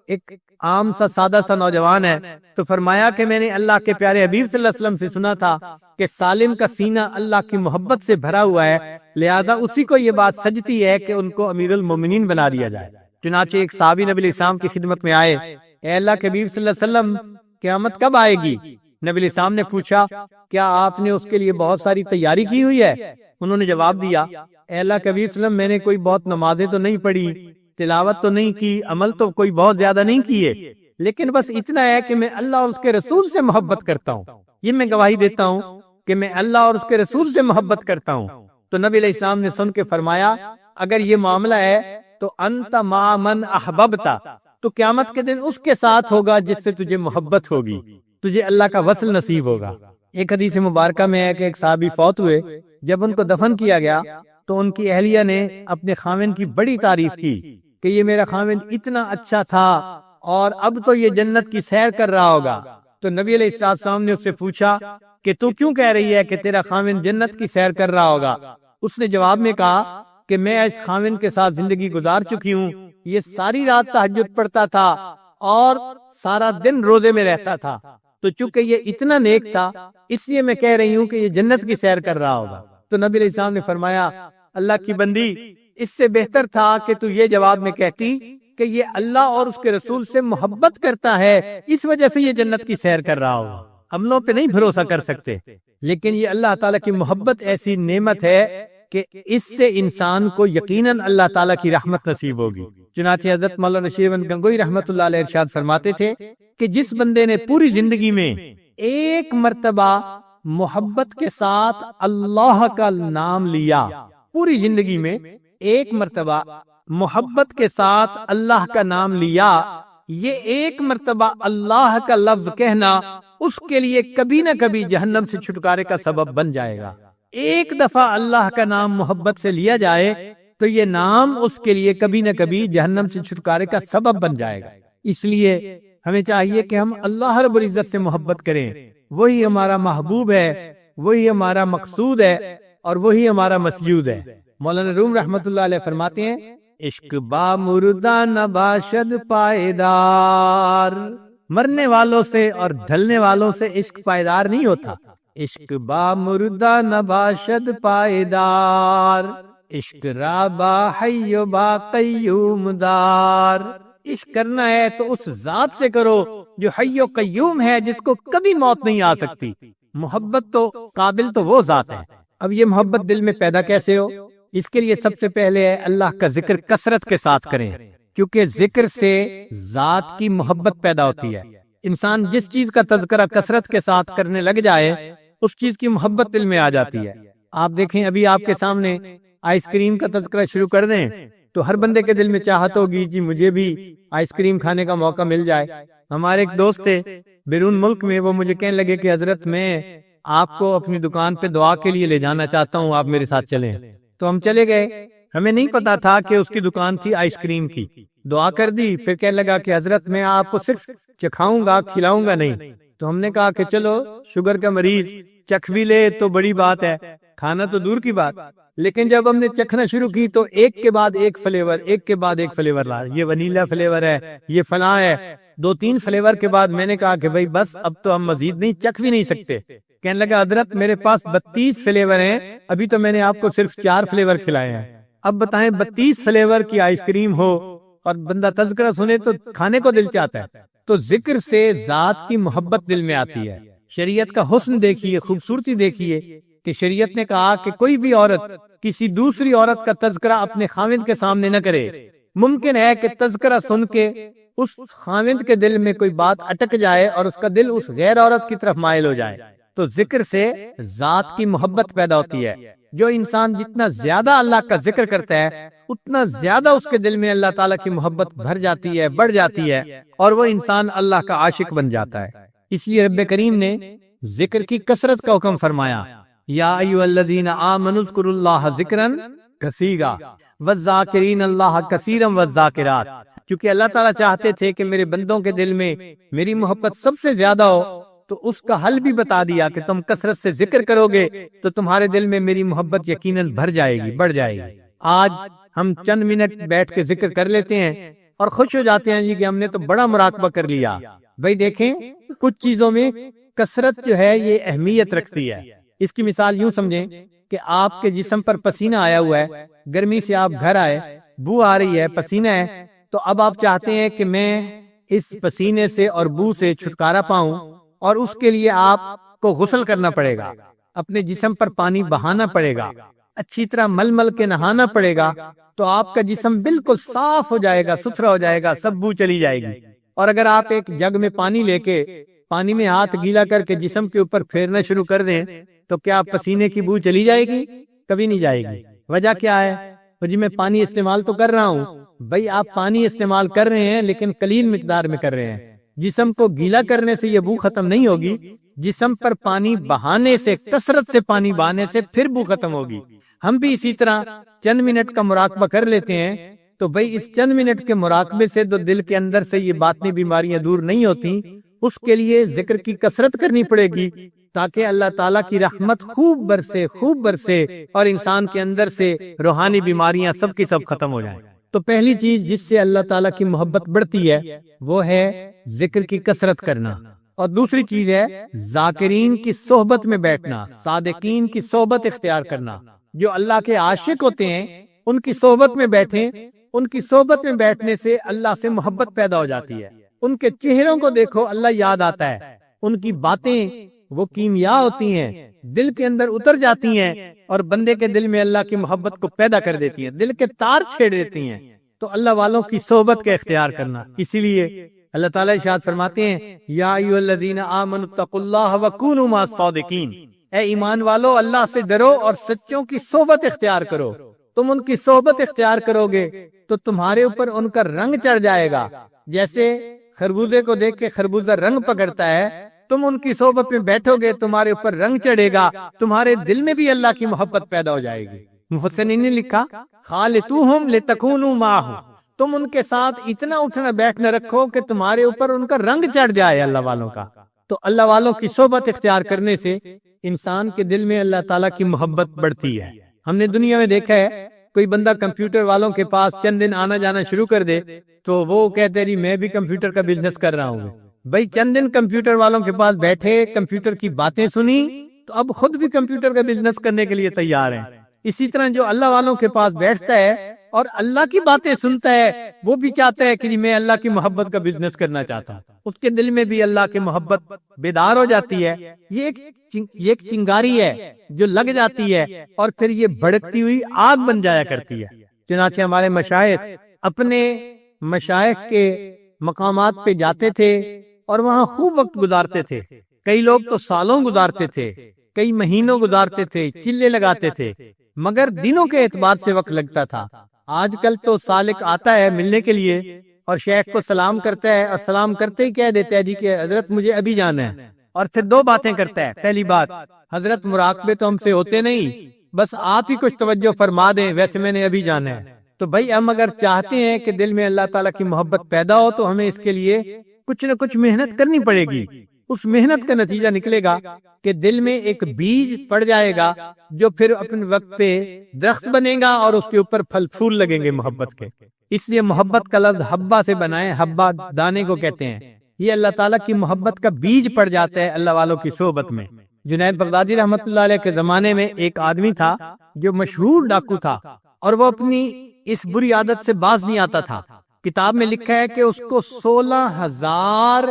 ایک عام سا سادہ سا نوجوان ہے۔ تو فرمایا کہ میں نے اللہ کے پیارے حبیب صلی اللہ علیہ وسلم سے سنا تھا کہ سالم کا سینہ اللہ کی محبت سے بھرا ہوا ہے، لہذا اسی کو یہ بات سجتی ہے کہ ان کو امیر المومنین بنا دیا جائے۔ چنانچہ ایک صحابی نبی علیہ السلام کی خدمت میں آئے، اے اللہ کے حبیب صلی اللہ علیہ وسلم قیامت کب آئے گی؟ نبی علیہ السلام نے پوچھا کیا آپ نے اس کے لیے بہت ساری تیاری کی ہوئی ہے؟ انہوں نے جواب دیا اے اللہ کے حبیب صلی اللہ علیہ وسلم میں نے کوئی بہت نمازیں تو نہیں پڑھی، تلاوت تو نہیں کی، عمل تو کوئی بہت زیادہ نہیں کیے، لیکن بس اتنا ہے کہ میں اللہ اور اس کے رسول سے محبت کرتا ہوں، یہ میں گواہی دیتا ہوں کہ میں اللہ اور اس کے رسول سے محبت کرتا ہوں۔ تو نبی علیہ السلام نے سن کے فرمایا اگر یہ معاملہ ہے تو انت مع من احببت، تو قیامت کے دن اس کے ساتھ ہوگا جس سے تجھے محبت ہوگی، تجھے اللہ کا وصل نصیب ہوگا۔ ایک حدیث مبارکہ میں ہے کہ ایک صحابی فوت ہوئے، جب ان کو دفن کیا گیا تو ان کی اہلیہ نے اپنے خاوند کی بڑی تعریف کی کہ یہ میرا خاوند اتنا اچھا تھا اور اب تو یہ جنت کی سیر کر رہا ہوگا۔ تو نبی علیہ السلام نے اس سے پوچھا کہ تو کیوں کہہ رہی ہے کہ تیرا خاوند جنت کی سیر کر رہا ہوگا؟ اس نے جواب میں کہا کہ میں اس خاوند کے ساتھ زندگی گزار چکی ہوں، یہ ساری رات تہجد پڑھتا تھا اور سارا دن روزے میں رہتا تھا، تو چونکہ یہ اتنا نیک تھا اس لیے میں کہہ رہی ہوں کہ یہ جنت کی سیر کر رہا ہوگا۔ تو نبی علیہ السلام نے فرمایا اللہ کی بندی، اس سے بہتر تھا کہ تو یہ جواب میں کہتی کہ یہ اللہ اور اس کے رسول سے محبت کرتا ہے، اس وجہ سے یہ جنت کی سیر کر رہا ہو۔ عملوں پہ نہیں بھروسہ کر سکتے، لیکن یہ اللہ تعالیٰ کی محبت ایسی نعمت ہے کہ اس سے انسان کو یقیناً اللہ تعالیٰ کی رحمت نصیب ہوگی۔ چنانچہ حضرت مولانا شیر احمد گنگوئی رحمۃ اللہ علیہ ارشاد فرماتے تھے کہ جس بندے نے پوری زندگی میں ایک مرتبہ محبت کے ساتھ اللہ کا نام لیا، پوری زندگی میں ایک مرتبہ محبت کے ساتھ اللہ کا نام لیا، یہ ایک مرتبہ اللہ کا لفظ کہنا اس کے لیے کبھی نہ کبھی جہنم سے چھٹکارے کا سبب بن جائے گا۔ ایک دفعہ اللہ کا نام محبت سے لیا جائے تو یہ نام اس کے لیے کبھی نہ کبھی جہنم سے چھٹکارے کا سبب بن جائے گا۔ اس لیے ہمیں چاہیے کہ ہم اللہ رب العزت سے محبت کریں، وہی ہمارا محبوب ہے، وہی ہمارا مقصود ہے، اور وہی ہمارا مسجود ہے۔ مولانا روم رحمت اللہ علیہ فرماتے ہیں، عشق با مردہ نباشد پائیدار، مرنے والوں سے اور ڈھلنے والوں سے عشق پائیدار نہیں ہوتا۔ عشق با مردہ نباشد پائیدار، عشق را با حی و با قیوم دار۔ عشق کرنا ہے تو اس ذات سے کرو جو حی و قیوم ہے، جس کو کبھی موت نہیں آ سکتی۔ محبت تو قابل تو وہ ذات ہے۔ اب یہ محبت دل میں پیدا کیسے ہو؟ اس کے لیے سب سے پہلے اللہ کا ذکر کثرت کے ساتھ کریں، کیونکہ ذکر سے ذات کی محبت پیدا ہوتی ہے۔ انسان جس چیز کا تذکرہ کثرت کے ساتھ کرنے لگ جائے، اس چیز کی محبت دل میں آ جاتی ہے۔ آپ دیکھیں، ابھی آپ کے سامنے آئس کریم کا تذکرہ شروع کر دیں تو ہر بندے کے دل میں چاہت ہوگی جی مجھے بھی آئس کریم کھانے کا موقع مل جائے۔ ہمارے ایک دوست تھے بیرون ملک میں، وہ مجھے کہنے لگے کہ حضرت میں آپ کو اپنی دکان پہ دعا کے لیے لے جانا چاہتا ہوں، آپ میرے ساتھ چلیں۔ تو ہم چلے گئے، ہمیں نہیں پتا تھا کہ اس کی دکان تھی آئس کریم کی۔ دعا کر دی، پھر کہنے لگا کہ حضرت میں آپ کو صرف چکھاؤں گا، کھلاؤں گا نہیں۔ تو ہم نے کہا کہ چلو، شوگر کا مریض چکھ بھی لے تو بڑی بات ہے، کھانا تو دور کی بات۔ لیکن جب ہم نے چکھنا شروع کی تو ایک کے بعد ایک فلیور، ایک کے بعد ایک فلیور لا، یہ ونیلا فلیور ہے، یہ فلاں ہے۔ 2-3 فلیور کے بعد میں نے کہا کہ بھائی بس، اب تو ہم مزید نہیں چکھ بھی نہیں سکتے۔ کہنے لگا حضرت میرے پاس 32 فلیور ہیں، ابھی تو میں نے آپ کو صرف 4 فلیور کھلائے ہیں۔ اب بتائیں 32 فلیور کی آئس کریم ہو اور بندہ تذکرہ سنے تو کھانے کو دل چاہتا ہے۔ تو ذکر سے ذات کی محبت دل میں آتی ہے۔ شریعت کا حسن دیکھیے، خوبصورتی دیکھیے کہ شریعت نے کہا کہ کوئی بھی عورت کسی دوسری عورت کا تذکرہ اپنے خاوند کے سامنے نہ کرے۔ ممکن ہے کہ تذکرہ سن کے اس خاوند کے دل میں کوئی بات اٹک جائے اور اس کا دل اس غیر عورت کی طرف مائل ہو جائے۔ تو ذکر سے ذات کی محبت پیدا ہوتی ہے۔ جو انسان جتنا زیادہ اللہ کا ذکر کرتا ہے، اتنا زیادہ اس کے دل میں اللہ تعالیٰ کی محبت بھر جاتی ہے، بڑھ جاتی ہے، اور وہ انسان اللہ کا عاشق بن جاتا ہے۔ اس لیے رب کریم نے ذکر کی کثرت کا حکم فرمایا، یا ایھا الذین آمنوا اذکروا اللہ ذکرا کثیرا والذاکرین اللہ کثیرا والذاکرات، کیونکہ اللہ تعالیٰ چاہتے تھے کہ میرے بندوں کے دل میں میری محبت سب سے زیادہ ہو، تو اس کا حل بھی بتا دیا کہ تم کثرت سے ذکر کرو گے تو تمہارے دل میں میری محبت یقیناً بھر جائے گی، بڑھ جائے گی۔ آج ہم چند منٹ بیٹھ کے ذکر کر لیتے ہیں اور خوش ہو جاتے ہیں جی کہ ہم نے تو بڑا مراقبہ کر لیا۔ بھائی دیکھیں، کچھ چیزوں میں کثرت جو ہے یہ اہمیت رکھتی ہے۔ اس کی مثال یوں سمجھیں کہ آپ کے جسم پر پسینہ آیا ہوا ہے، گرمی سے آپ گھر آئے، بو آ رہی ہے، پسینہ ہے، تو اب آپ چاہتے ہیں کہ میں اس پسینے سے اور بو سے چھٹکارا پاؤں، اور اس کے لیے آپ کو غسل کرنا پڑے گا، اپنے جسم پر پانی بہانا پڑے گا، اچھی طرح مل مل کے نہانا پڑے گا، تو آپ کا جسم بالکل صاف ہو جائے گا، ستھرا ہو جائے گا، سب بو چلی جائے گی۔ اور اگر آپ ایک جگ میں پانی لے کے پانی میں ہاتھ گیلا کر کے جسم کے اوپر پھیرنا شروع کر دیں تو کیا پسینے کی بو چلی جائے گی؟ کبھی نہیں جائے گی۔ وجہ کیا ہے؟ تو جی میں پانی استعمال تو کر رہا ہوں۔ بھائی آپ پانی استعمال کر رہے ہیں لیکن قلیل مقدار میں کر رہے ہیں۔ جسم کو گیلا کرنے سے یہ بو ختم نہیں ہوگی، جسم پر پانی بہانے سے، کثرت سے پانی بہانے سے پھر بو ختم ہوگی۔ ہم بھی اسی طرح چند منٹ کا مراقبہ کر لیتے ہیں، تو بھئی اس چند منٹ کے مراقبے سے تو دل کے اندر سے یہ باطنی بیماریاں دور نہیں ہوتی، اس کے لیے ذکر کی کثرت کرنی پڑے گی تاکہ اللہ تعالیٰ کی رحمت خوب برسے اور انسان کے اندر سے روحانی بیماریاں سب کی سب ختم ہو جائیں۔ تو پہلی چیز جس سے اللہ تعالیٰ کی محبت بڑھتی ہے وہ ہے ذکر کی کثرت کرنا، اور دوسری چیز ہے ذاکرین کی صحبت میں بیٹھنا، صادقین کی صحبت اختیار کرنا۔ جو اللہ کے عاشق ہوتے ہیں ان کی صحبت میں بیٹھیں، ان کی صحبت میں بیٹھنے سے اللہ سے محبت پیدا ہو جاتی ہے، ان کے چہروں کو دیکھو اللہ یاد آتا ہے، ان کی باتیں وہ کیمیا ہوتی ہیں، دل کے اندر اتر جاتی ہیں اور بندے کے دل میں اللہ کی محبت کو پیدا کر دیتی ہیں، دل کے تار چھیڑ دیتی ہیں۔ تو اللہ والوں کی صحبت کا اختیار کرنا، اسی لیے اللہ تعالیٰ ارشاد فرماتے ہیں یا ایھا الذین آمنوا اتقوا اللہ وکونوا مع الصادقین، اے ایمان والو اللہ سے ڈرو اور سچوں کی صحبت اختیار کرو۔ تم ان کی صحبت اختیار کرو گے تو تمہارے اوپر ان کا رنگ چڑھ جائے گا، جیسے خربوزے کو دیکھ کے خربوزہ رنگ پکڑتا ہے، تم ان کی صحبت میں بیٹھو گے تمہارے اوپر رنگ چڑھے گا، تمہارے دل میں بھی اللہ کی محبت پیدا ہو جائے گی۔ مفسرین نے لکھا خالطوہم لتکونوا معہم، تم ان کے ساتھ اتنا اٹھنا بیٹھنا رکھو کہ تمہارے اوپر ان کا رنگ چڑھ جائے اللہ والوں کا۔ تو اللہ والوں کی صحبت اختیار کرنے سے انسان کے دل میں اللہ تعالیٰ کی محبت بڑھتی ہے۔ ہم نے دنیا میں دیکھا ہے کوئی بندہ کمپیوٹر والوں کے پاس چند دن آنا جانا شروع کر دے تو وہ کہتے ہیں میں بھی کمپیوٹر کا بزنس کر رہا ہوں۔ بھائی چند دن کمپیوٹر والوں کے پاس بیٹھے، کمپیوٹر کی باتیں سنی تو اب خود بھی کمپیوٹر کا بزنس کرنے کے لیے تیار ہیں۔ اسی طرح جو اللہ والوں کے پاس بیٹھتا ہے اور اللہ کی باتیں سنتا ہے وہ بھی چاہتا ہے کہ میں اللہ کی محبت کا بزنس کرنا چاہتا ہوں، اس کے دل میں بھی اللہ کی محبت بیدار ہو جاتی ہے۔ یہ ایک چنگاری ہے جو لگ جاتی ہے اور پھر یہ بھڑکتی ہوئی آگ بن جایا کرتی ہے۔ چنانچہ ہمارے مشائخ اپنے مشائخ کے مقامات پہ جاتے تھے اور وہاں خوب وقت گزارتے تھے، کئی لوگ تو سالوں گزارتے تھے، کئی مہینوں گزارتے تھے، چلے لگاتے تھے، مگر دنوں کے اعتبار سے وقت لگتا تھا۔ آج کل تو سالک آتا ہے ملنے کے لیے اور شیخ کو سلام کرتا ہے اور سلام کرتے ہی کہہ دیتا ہے جی کہ حضرت مجھے ابھی جانا ہے، اور پھر دو باتیں کرتا ہے۔ پہلی بات، حضرت مراقبے تو ہم سے ہوتے نہیں، بس آپ ہی کچھ توجہ فرما دیں، ویسے میں نے ابھی جانا ہے۔ تو بھائی ہم اگر چاہتے ہیں کہ دل میں اللہ تعالیٰ کی محبت پیدا ہو تو ہمیں اس کے لیے کچھ نہ کچھ محنت کرنی پڑے گی۔ اس محنت کا نتیجہ نکلے گا کہ دل میں ایک بیج پڑ جائے گا جو پھر اپنے وقت پہ درخت بنے گا اور اس کے اوپر پھل پھول لگیں گے محبت کے۔ اس لیے محبت کا لفظ حبہ سے بنائے، حبہ دانے کو کہتے ہیں۔ یہ اللہ تعالیٰ کی محبت کا بیج پڑ جاتا ہے اللہ والوں کی صحبت میں۔ جنید بغدادی رحمۃ اللہ علیہ کے زمانے میں ایک آدمی تھا جو مشہور ڈاکو تھا اور وہ اپنی اس بری عادت سے باز نہیں آتا تھا۔ کتاب میں لکھا ہے کہ اس کو 16,000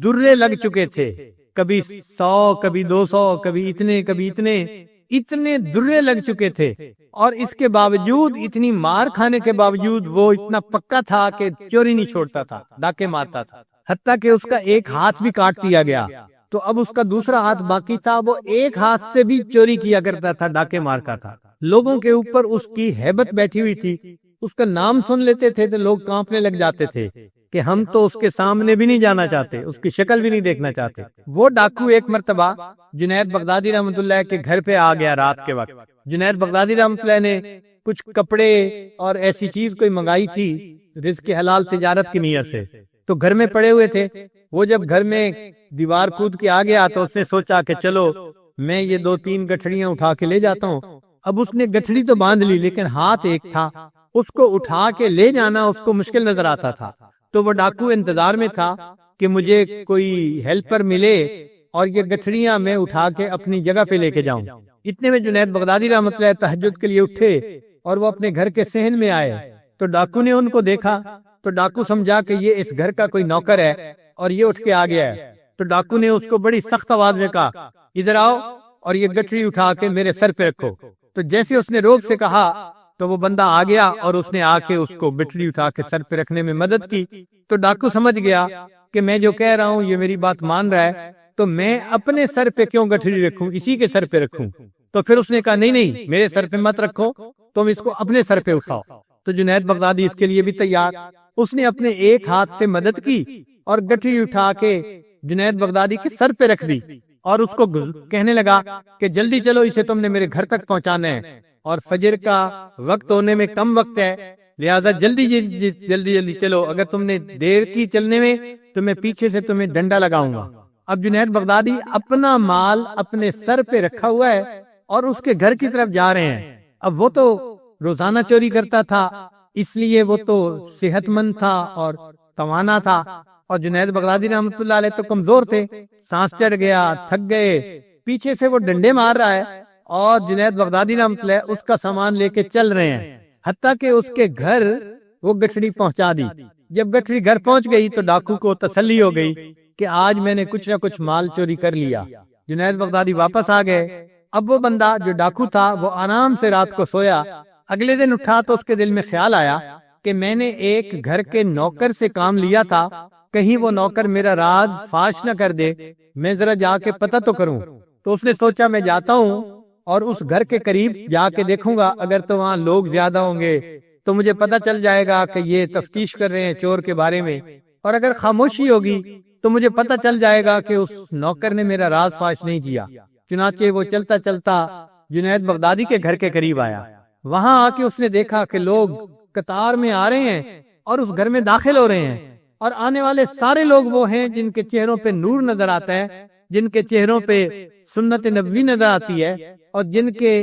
درے لگ چکے تھے، کبھی 100 کبھی 200 کبھی اتنے درے لگ چکے تھے، اور اس کے باوجود اتنی مار کھانے کے باوجود وہ اتنا پکا تھا کہ چوری نہیں چھوڑتا تھا، ڈاکے مارتا تھا، حتیٰ کہ اس کا ایک ہاتھ بھی کاٹ دیا گیا تو اب اس کا دوسرا ہاتھ باقی تھا، وہ ایک ہاتھ سے بھی چوری کیا کرتا تھا، ڈاکے مارتا تھا۔ لوگوں کے اوپر اس کی ہیبت بیٹھی ہوئی تھی، اس کا نام سن لیتے تھے تو لوگ کانپنے لگ جاتے تھے کہ ہم تو اس کے سامنے بھی نہیں جانا چاہتے، اس کی شکل بھی نہیں دیکھنا چاہتے۔ وہ ڈاکو ایک مرتبہ جنید بغدادی رحمۃ اللہ کے گھر پہ آ گیا رات کے وقت۔ جنید بغدادی رحمۃ اللہ نے کچھ کپڑے اور ایسی چیز کوئی منگائی تھی رزق حلال تجارت کی نیت سے، تو گھر میں پڑے ہوئے تھے۔ وہ جب گھر میں دیوار کود کے آ گیا تو اس نے سوچا کہ چلو میں یہ 2-3 گٹھڑیاں اٹھا کے لے جاتا ہوں۔ اب اس نے گٹھڑی تو باندھ لی لیکن ہاتھ ایک تھا، اس کو اٹھا کے لے جانا اس کو مشکل نظر آتا تھا۔ تو وہ ڈاکو انتظار میں تھا کہ مجھے کوئی ہیلپر ملے اور یہ گٹھڑیاں میں اٹھا کے اپنی جگہ پہ لے کے جاؤں۔ اتنے میں جنید بغدادی رحمۃ اللہ تہجد کے لیے اٹھے اور وہ اپنے گھر کے صحن میں آئے تو ڈاکو نے ان کو دیکھا تو ڈاکو سمجھا کہ یہ اس گھر کا کوئی نوکر ہے اور یہ اٹھ کے آ گیا ہے۔ تو ڈاکو نے اس کو بڑی سخت آواز میں کہا ادھر آؤ اور یہ گٹھڑی اٹھا کے میرے سر پہ رکھو۔ تو جیسے اس نے روب سے کہا تو وہ بندہ آ گیا اور اس نے آ کے اس کو گٹھڑی اٹھا کے سر پہ رکھنے میں مدد کی۔ تو ڈاکو سمجھ گیا کہ میں جو کہہ رہا ہوں یہ میری بات مان رہا ہے، تو میں اپنے سر پہ کیوں گٹھڑی رکھوں، اسی کے سر پہ رکھوں۔ تو پھر اس نے کہا نہیں میرے سر پہ مت رکھو، تم اس کو اپنے سر پہ اٹھاؤ۔ تو جنید بغدادی اس کے لیے بھی تیار، اس نے اپنے ایک ہاتھ سے مدد کی اور گٹھڑی اٹھا کے جنید بغدادی کے سر پہ رکھ دی اور اس کو کہنے لگا کہ جلدی چلو، اسے تم نے میرے گھر تک پہنچانا ہے اور فجر کا وقت ہونے میں کم وقت ہے، لہذا جلدی چلو، اگر تم نے دیر کی چلنے میں تو میں پیچھے سے تمہیں ڈنڈا لگاؤں گا۔ اب جنید بغدادی اپنا مال اپنے سر پہ رکھا ہوا ہے اور اس کے گھر کی طرف جا رہے ہیں۔ اب وہ تو روزانہ چوری کرتا تھا، اس لیے وہ تو صحت مند تھا اور توانا تھا، اور جنید بغدادی رحمۃ اللہ علیہ تو کمزور تھے، سانس چڑھ گیا، تھک گئے، پیچھے سے وہ ڈنڈے مار رہا ہے اور جنید بغدادی رحمۃ اللہ اس کا سامان لے کے چل رہے ہیں، حتیٰ کہ اس کے گھر وہ گٹھڑی پہنچا دی۔ جب گٹھڑی گھر پہنچ گئی تو ڈاکو کو تسلی ہو گئی کہ آج میں نے کچھ نہ کچھ مال چوری کر لیا۔ جنید بغدادی واپس آ گئے۔ اب وہ بندہ جو ڈاکو تھا وہ آرام سے رات کو سویا۔ اگلے دن اٹھا تو اس کے دل میں خیال آیا کہ میں نے ایک گھر کے نوکر سے کام لیا تھا، کہیں وہ نوکر میرا راز فاش نہ کر دے، میں ذرا جا کے پتہ تو کروں۔ تو اس نے سوچا میں جاتا ہوں اور اس گھر کے قریب جا کے دیکھوں گا، اگر تو وہاں لوگ زیادہ ہوں گے تو مجھے پتہ چل جائے گا کہ یہ تفتیش کر رہے ہیں چور کے بارے میں، اور اگر خاموشی ہوگی تو مجھے پتہ چل جائے گا کہ اس نوکر نے میرا راز فاش نہیں کیا۔ چنانچہ وہ چلتا چلتا جنید بغدادی کے گھر کے قریب آیا۔ وہاں آ کے اس نے دیکھا کہ لوگ قطار میں آ رہے ہیں اور اس گھر میں داخل ہو رہے ہیں، اور آنے والے سارے لوگ وہ ہیں جن کے چہروں پہ نور نظر آتا ہے، جن کے چہروں پہ سنت نبوی نظر آتی ہے، اور جن کے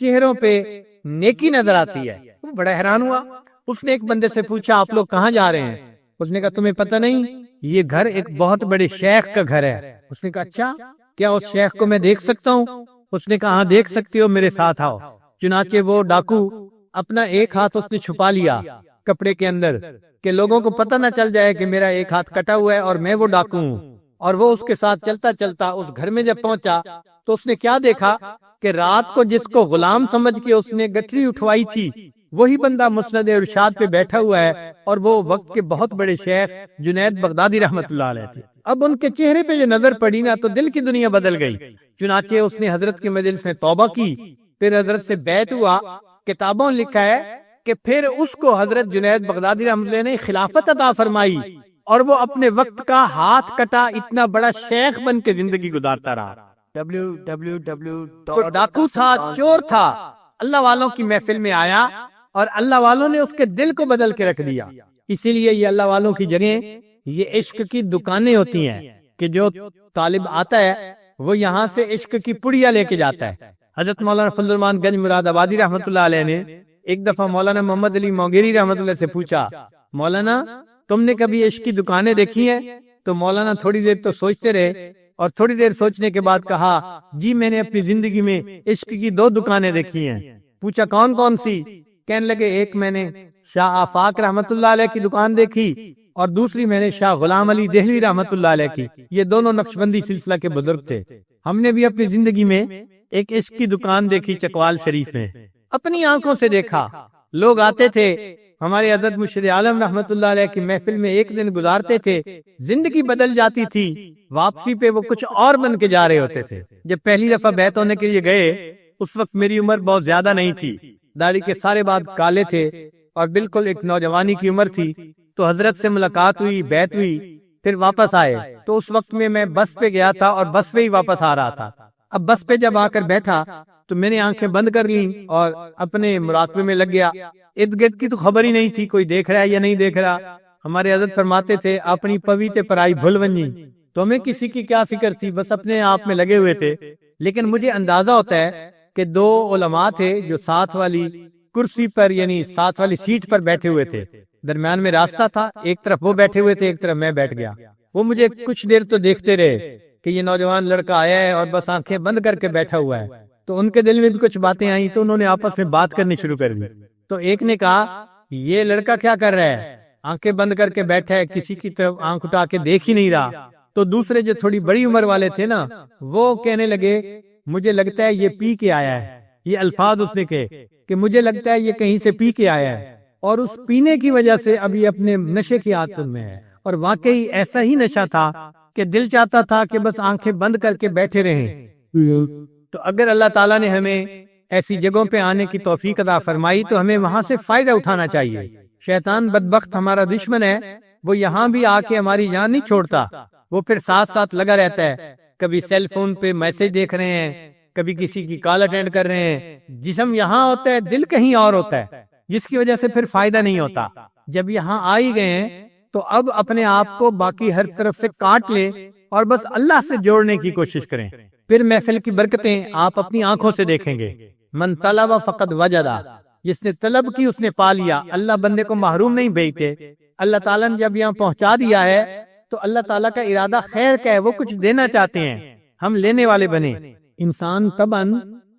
چہروں پہ نیکی نظر آتی ہے۔ وہ بڑا حیران ہوا۔ اس نے ایک بندے سے پوچھا آپ لوگ کہاں جا رہے ہیں؟ اس نے کہا تمہیں پتہ نہیں، یہ گھر ایک بہت بڑے شیخ کا گھر ہے۔ اس نے کہا اچھا، کیا اس شیخ کو میں دیکھ سکتا ہوں؟ اس نے کہا ہاں دیکھ سکتے ہو، میرے ساتھ آؤ۔ چنانچہ وہ ڈاکو اپنا ایک ہاتھ اس نے چھپا لیا کپڑے کے اندر کہ لوگوں کو پتہ نہ چل جائے کہ میرا ایک ہاتھ کٹا ہوا ہے اور میں وہ ڈاکو ہوں۔ اور وہ اس کے ساتھ چلتا چلتا اس گھر میں جب پہنچا تو اس نے کیا دیکھا کہ رات کو جس کو غلام سمجھ کے اس نے گٹھڑی اٹھوائی تھی وہی بندہ مسند ارشاد پہ بیٹھا ہوا ہے، اور وہ وقت کے بہت بڑے شیخ جنید بغدادی رحمت اللہ علیہ تھے۔ اب ان کے چہرے پہ جو نظر پڑی نا تو دل کی دنیا بدل گئی۔ چنانچہ اس نے حضرت کے مجلس میں توبہ کی، پھر حضرت سے بیعت ہوا۔ کتابوں لکھا ہے کہ پھر اس کو حضرت جنید بغدادی رحمۃ اللہ نے خلافت عطا فرمائی، اور وہ اپنے وقت کا ہاتھ کٹا اتنا بڑا شیخ بن کے زندگی گزارتا رہا۔ تو ڈاکو تھا، چور تھا، اللہ والوں کی محفل میں آیا اور اللہ والوں نے اس کے دل کو بدل کے رکھ دیا۔ اسی لیے یہ اللہ والوں کی جگہ یہ عشق کی دکانیں ہوتی ہیں کہ جو طالب آتا ہے وہ یہاں سے عشق کی پڑیا لے کے جاتا ہے۔ حضرت مولانا فضل الرحمان گنج مراد آبادی رحمۃ اللہ علیہ نے ایک دفعہ مولانا محمد علی مونگیری رحمۃ اللہ سے پوچھا مولانا تم نے کبھی عشق کی دکانیں دیکھی ہیں؟ تو مولانا تھوڑی دیر تو سوچتے رہے، اور تھوڑی دیر سوچنے کے بعد کہا جی میں نے اپنی زندگی میں عشق کی 2 دکانیں دیکھی ہیں۔ پوچھا کون کون سی؟ کہنے لگے ایک میں نے شاہ آفاق رحمت اللہ علیہ کی دکان دیکھی، اور دوسری میں نے شاہ غلام علی دہلوی رحمت اللہ علیہ کی۔ یہ دونوں نقشبندی سلسلہ کے بزرگ تھے۔ ہم نے بھی اپنی زندگی میں ایک عشق کی دکان دیکھی چکوال شریف میں، اپنی آنکھوں سے دیکھا۔ لوگ آتے تھے ہمارے حضرت مرشد عالم رحمت اللہ علیہ کی محفل میں ایک دن گزارتے تھے، زندگی بدل جاتی تھی، واپسی پہ وہ کچھ اور بن کے جا رہے ہوتے تھے۔ جب پہلی دفعہ بیعت ہونے کے لیے گئے اس وقت میری عمر بہت زیادہ نہیں تھی، داڑھی کے سارے بال کالے تھے اور بالکل ایک نوجوانی کی عمر تھی۔ تو حضرت سے ملاقات ہوئی، بیعت ہوئی، پھر واپس آئے۔ تو اس وقت میں بس پہ گیا تھا اور بس پہ ہی واپس آ رہا تھا۔ اب بس پہ جب آ کر بیٹھا تو میں نے آنکھیں بند کر لیں اور اپنے مراقبے میں لگ گیا۔ ارد گرد کی تو خبر ہی نہیں تھی کوئی دیکھ رہا ہے یا نہیں دیکھ رہا۔ ہمارے حضرت فرماتے تھے اپنی پوی تے پرائی بھول ونجی، تو ہمیں کسی کی کیا فکر تھی، بس اپنے آپ میں لگے ہوئے تھے۔ لیکن مجھے اندازہ ہوتا ہے کہ 2 علماء تھے جو ساتھ والی کرسی پر یعنی ساتھ والی سیٹ پر بیٹھے ہوئے تھے، درمیان میں راستہ تھا، ایک طرف وہ بیٹھے ہوئے تھے، ایک طرف میں بیٹھ گیا۔ وہ مجھے کچھ دیر تو دیکھتے رہے کہ یہ نوجوان لڑکا آیا ہے اور بس آنکھیں بند کر کے بیٹھا ہوا ہے۔ تو ان کے دل میں بھی کچھ باتیں آئیں تو انہوں نے آپس میں بات کرنی شروع کر دی۔ تو ایک نے کہا یہ لڑکا کیا کر رہا ہے، آنکھیں بند کر کے بیٹھا ہے، کسی کی طرف آنکھ اٹھا کے دیکھ ہی نہیں رہا۔ تو دوسرے جو تھوڑی بڑی عمر والے تھے نا وہ کہنے لگے مجھے لگتا ہے یہ پی کے آیا ہے۔ یہ الفاظ اس نے کہے کہ مجھے لگتا ہے یہ کہیں سے پی کے آیا ہے اور اس پینے کی وجہ سے ابھی اپنے نشے کی عادت میں ہے۔ اور واقعی ایسا ہی نشہ تھا کہ دل چاہتا تھا کہ بس آنکھیں بند کر کے بیٹھے رہیں۔ تو اگر اللہ تعالیٰ نے ہمیں ایسی جگہوں پہ آنے کی توفیق عطا فرمائی تو ہمیں وہاں سے فائدہ اٹھانا چاہیے۔ شیطان بدبخت ہمارا دشمن ہے، وہ یہاں بھی آ کے ہماری جان نہیں چھوڑتا، وہ پھر ساتھ ساتھ لگا رہتا ہے، کبھی سیل فون پہ میسج دیکھ رہے ہیں، کبھی کسی کی کال اٹینڈ کر رہے ہیں۔ جسم یہاں ہوتا ہے، دل کہیں اور ہوتا ہے، جس کی وجہ سے پھر فائدہ نہیں ہوتا۔ جب یہاں آ ہی گئے ہیں تو اب اپنے آپ کو باقی ہر طرف سے کاٹ لیں اور بس اللہ سے جوڑنے کی کوشش کریں، پھر محفل کی برکتیں آپ اپنی آنکھوں سے دیکھیں گے۔ من طلب فقد وجدا، جس نے طلب کی اس نے پا لیا۔ اللہ بندے کو محروم نہیں بھیجتے۔ اللہ تعالیٰ نے جب یہاں پہنچا دیا ہے تو اللہ تعالیٰ کا ارادہ خیر کا ہے، وہ کچھ دینا چاہتے ہیں، ہم لینے والے بنے۔ انسان طبعاً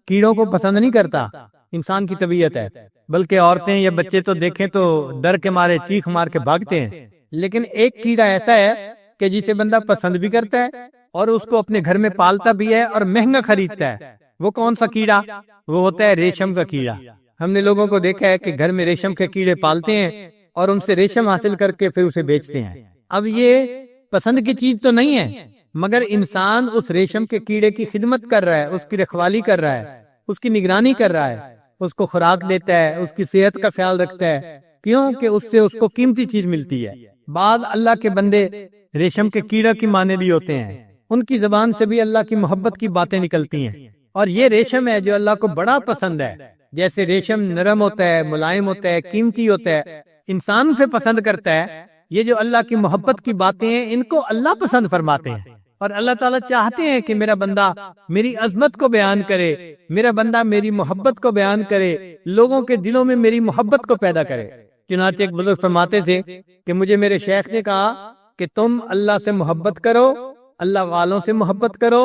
کیڑوں کو پسند نہیں کرتا، انسان کی طبیعت ہے، بلکہ عورتیں یا بچے تو دیکھیں تو ڈر کے مارے چیخ مار کے بھاگتے ہیں، لیکن ایک کیڑا ایسا ہے کہ جسے بندہ پسند بھی کرتا ہے اور اس کو اپنے گھر میں پالتا بھی ہے اور مہنگا خریدتا ہے۔ وہ کون سا کیڑا؟ وہ ہوتا ہے ریشم کا کیڑا۔ ہم نے لوگوں کو دیکھا ہے کہ گھر میں ریشم کے کیڑے پالتے ہیں اور ان سے ریشم حاصل کر کے پھر اسے بیچتے ہیں۔ اب یہ پسند کی چیز تو نہیں ہے، مگر انسان اس ریشم کے کیڑے کی خدمت کر رہا ہے، اس کی رکھوالی کر رہا ہے، اس کی نگرانی کر رہا ہے، اس کو خوراک دیتا ہے، اس کی صحت کا خیال رکھتا ہے، کیوں کہ اس سے اس کو قیمتی چیز ملتی ہے۔ بعض اللہ کے بندے ریشم کے کیڑا کی معنی بھی ہوتے ہیں، ان کی زبان سے بھی اللہ کی محبت کی باتیں نکلتی ہیں، اور یہ ریشم ہے جو اللہ کو بڑا پسند ہے۔ جیسے ریشم نرم ہوتا ہے، ملائم ہوتا ہے، قیمتی ہوتا ہے، انسان سے پسند کرتا ہے، یہ جو اللہ کی محبت کی باتیں ہیں ان کو اللہ پسند فرماتے ہیں، اور اللہ تعالیٰ چاہتے ہیں کہ میرا بندہ میری عظمت کو بیان کرے، میرا بندہ میری محبت کو بیان کرے، لوگوں کے دلوں میں میری محبت کو پیدا کرے۔ چنانچہ ایک بزرگ فرماتے تھے کہ مجھے میرے شیخ نے کہا کہ تم اللہ سے محبت کرو، اللہ والوں سے محبت کرو،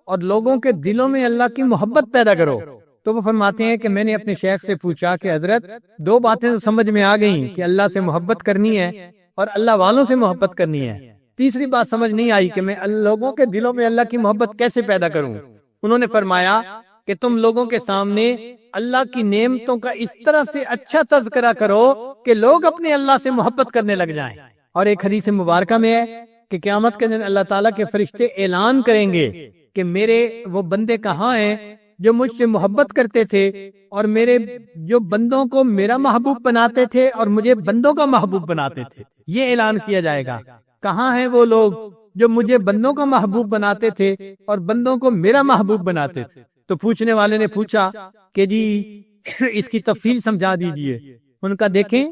اور لوگوں کے دلوں میں اللہ کی محبت پیدا کرو۔ تو وہ فرماتے ہیں کہ میں نے اپنے شیخ سے پوچھا کہ حضرت دو باتیں تو سمجھ میں آ گئیں کہ اللہ سے محبت کرنی ہے اور اللہ والوں سے محبت کرنی ہے، تیسری بات سمجھ نہیں آئی کہ میں لوگوں کے دلوں میں اللہ کی محبت کیسے پیدا کروں۔ انہوں نے فرمایا کہ تم لوگوں کے سامنے اللہ کی نعمتوں کا اس طرح سے اچھا تذکرہ کرو کہ لوگ اپنے اللہ سے محبت کرنے لگ جائیں۔ اور ایک حدیث مبارکہ میں ہے کہ قیامت کے دن اللہ تعالیٰ کے فرشتے اعلان کریں گے کہ میرے وہ بندے کہاں ہیں جو مجھ سے محبت کرتے تھے، اور میرے جو بندوں کو میرا محبوب بناتے تھے اور مجھے بندوں کا محبوب بناتے تھے۔ یہ اعلان کیا جائے گا، کہاں ہیں وہ لوگ جو مجھے بندوں کا محبوب بناتے تھے اور بندوں کو میرا محبوب بناتے تھے۔ تو پوچھنے والے نے پوچھا کہ جی اس کی تفصیل سمجھا دیجئے۔ ان کا دیکھیں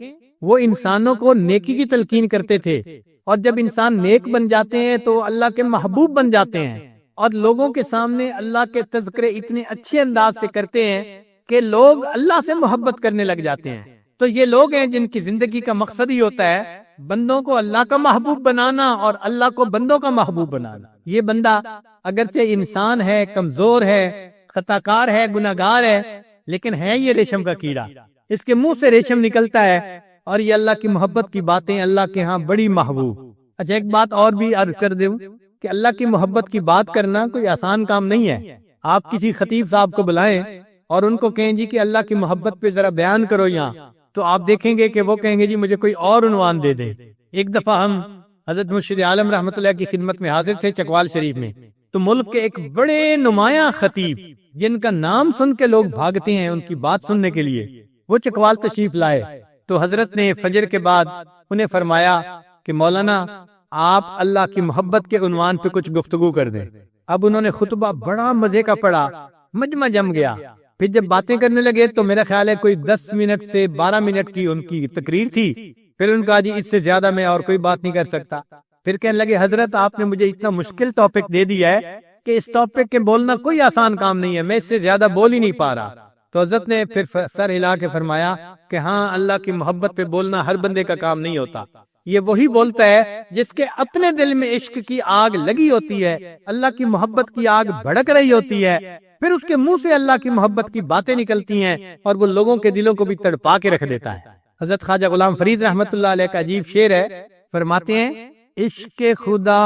وہ انسانوں کو نیکی کی تلقین کرتے تھے، اور جب انسان نیک بن جاتے ہیں تو اللہ کے محبوب بن جاتے ہیں، اور لوگوں کے سامنے اللہ کے تذکرے اتنے اچھے انداز سے کرتے ہیں کہ لوگ اللہ سے محبت کرنے لگ جاتے ہیں۔ تو یہ لوگ ہیں جن کی زندگی کا مقصد ہی ہوتا ہے بندوں کو اللہ کا محبوب بنانا اور اللہ کو بندوں کا محبوب بنانا۔ یہ بندہ اگرچہ انسان ہے، کمزور ہے، خطا کار ہے، گناہگار ہے، لیکن ہے یہ ریشم کا کیڑا، اس کے منہ سے ریشم نکلتا ہے، اور یہ اللہ کی محبت کی باتیں اللہ کے ہاں بڑی محبوب۔ اچھا ایک بات اور بھی عرض کر دوں کہ اللہ کی محبت کی بات کرنا کوئی آسان کام نہیں ہے۔ آپ کسی خطیب صاحب کو بلائیں اور ان کو کہیں جی کہ اللہ کی محبت پہ ذرا بیان کرو یہاں، تو آپ دیکھیں گے کہ وہ کہیں گے جی مجھے کوئی اور عنوان دے دیں۔ ایک دفعہ ہم حضرت مرشد عالم رحمۃ اللہ کی خدمت میں حاضر تھے چکوال شریف میں، تو ملک کے ایک بڑے نمایاں خطیب جن کا نام سن کے لوگ بھاگتے ہیں ان کی بات سننے کے لیے، وہ چکوال تشریف لائے۔ تو حضرت نے فجر کے بعد انہیں فرمایا کہ مولانا آپ اللہ کی محبت کے عنوان پہ کچھ گفتگو کر دیں۔ اب انہوں نے خطبہ بڑا مزے کا پڑھا، مجمع جم گیا۔ پھر جب باتیں کرنے لگے تو میرا خیال ہے کوئی 10 منٹ سے 12 منٹ کی ان کی تقریر تھی۔ پھر ان کا جی اس سے زیادہ میں اور کوئی بات نہیں کر سکتا۔ پھر کہنے لگے حضرت آپ نے مجھے اتنا مشکل ٹاپک دے دیا ہے کہ اس ٹاپک کے بولنا کوئی آسان کام نہیں ہے، میں اس سے زیادہ بول ہی نہیں پا رہا۔ تو حضرت نے پھر سر ہلا کے فرمایا کہ ہاں اللہ کی محبت پہ بولنا ہر بندے کا کام نہیں ہوتا، یہ وہی بولتا ہے جس کے اپنے دل میں عشق کی آگ لگی ہوتی ہے، اللہ کی محبت کی آگ بھڑک رہی ہوتی ہے، پھر اس کے منہ سے اللہ کی محبت کی باتیں نکلتی ہیں اور وہ لوگوں کے دلوں کو بھی تڑپا کے رکھ دیتا ہے۔ حضرت خواجہ غلام فرید رحمت اللہ علیہ کا عجیب شعر ہے، فرماتے ہیں عشق خدا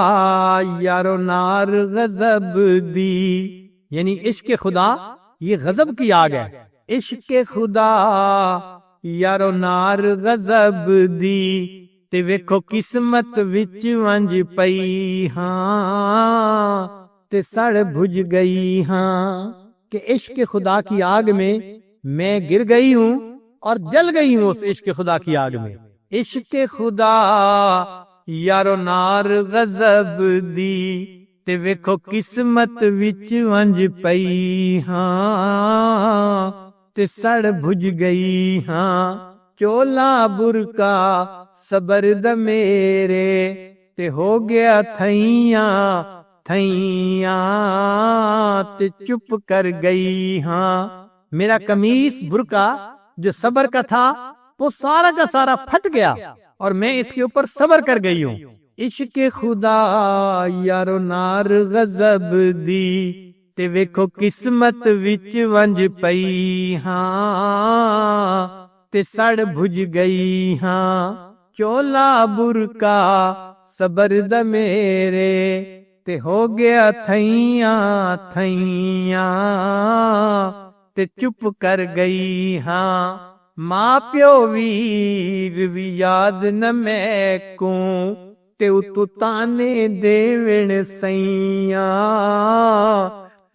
یارو نار غضب دی، یعنی عشق خدا یہ غضب کی آگ ہے، عشق خدا یارو نار غضب دی تے ویکھو قسمت وچ ونج پئی ہاں تے سڑ بھج گئی ہاں، کہ عشق خدا کی آگ میں گر گئی ہوں اور جل گئی ہوں اس عشق خدا کی آگ میں۔ عشق خدا یارو نار غضب دی تے ویکھو قسمت وچ ونج پئی ہاں تے سڑ بھج گئی ہاں، چولا برکا صبر دا میرے تے ہو گیا تھیاں تھیاں تے چپ کر گئی ہاں، میرا قمیص برکا جو صبر کا تھا وہ سارا کا سارا پھٹ گیا اور میں اس کے اوپر صبر کر گئی ہوں۔ عشق خدا یارو نار غضب دی ਤੇ ਵੇਖੋ ਕਿਸਮਤ ਵਿੱਚ ਵੰਜ ਪਈ ਹਾਂ ਤੇ ਸੜ ਭੁਜ ਗਈ ਹਾਂ। ਚੋਲਾ ਬੁਰਕਾ ਸਬਰ ਦਾ ਮੇਰੇ ਤੇ ਹੋ ਗਿਆ ਥਈਆਂ ਥਈਆਂ ਤੇ ਚੁੱਪ ਕਰ ਗਈ ਹਾਂ। ਮਾਂ ਪਿਓ ਵੀਰ ਵੀ ਯਾਦ ਨ ਮੈਕੂ ਤੇ ਉਤੋਂ ਤਾਨੇ ਦੇਵਣ ਸਈਆਂ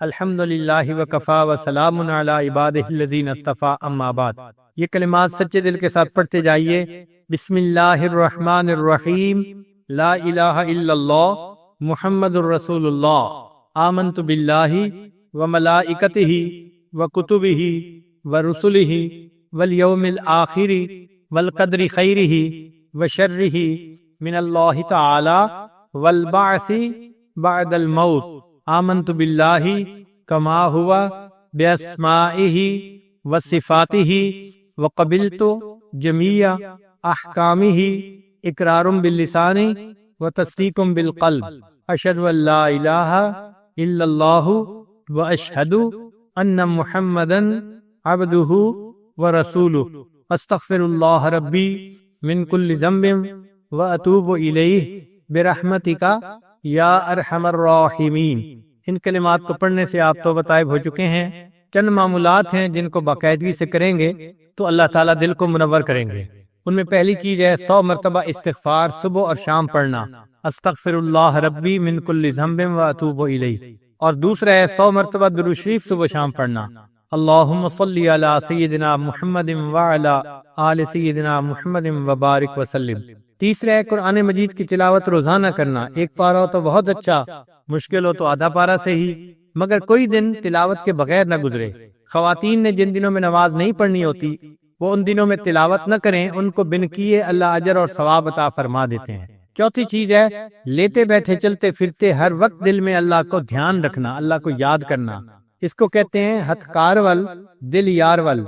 الحمدللہ وکفا وسلام علی عبادہ الذین اصطفیٰ اما بعد۔ یہ کلمات سچے دل کے ساتھ پڑھتے جائیے۔ بسم اللہ الرحمن الرحیم، لا الہ الا اللہ محمد الرسول اللہ، آمنت باللہ وملائکتہ وکتبہ ورسلہ والیوم الآخر والقدر خیرہ وشرہ من اللہ تعالی والبعث بعد الموت، آمنت باللہ کما ہوا باسمائہ وصفاتہ وقبلت جمیع احکامہ اقرار باللسان وتصدیق بالقلب، اشہد ان لا الہ الا اللہ واشہد ان محمدا عبدہ ورسولہ، استغفر اللہ ربی من کل ذنب واتوب الیہ برحمتک یا ارحم الراحمین۔ ان کلمات کو پڑھنے سے آپ توبہ طائب ہو چکے ہیں۔ چند معمولات ہیں جن کو باقاعدگی سے کریں گے تو اللہ تعالیٰ دل کو منور کریں گے۔ ان میں پہلی چیز ہے 100 مرتبہ استغفار صبح اور شام پڑھنا، استغفر اللہ ربی من کل ذنب واتوب الیہ، اور دوسرا ہے 100 مرتبہ درود شریف صبح شام پڑھنا، اللہم صلی علی سیدنا محمد وعلی آل سیدنا محمد وبارک وسلم۔ تیسرا ہے قرآن مجید کی تلاوت روزانہ کرنا، ایک پارہ ہو تو بہت اچھا، مشکل ہو تو آدھا پارہ سے ہی، مگر کوئی دن تلاوت کے بغیر نہ گزرے۔ خواتین نے جن دنوں میں نماز نہیں پڑھنی ہوتی وہ ان دنوں میں تلاوت نہ کریں، ان کو بن کیے اللہ اجر اور ثواب عطا فرما دیتے ہیں۔ چوتھی چیز ہے لیتے بیٹھے چلتے پھرتے ہر وقت دل میں اللہ کو دھیان رکھنا، اللہ کو یاد کرنا۔ اس کو کہتے ہیں ہتھ کار ول دل یار ول،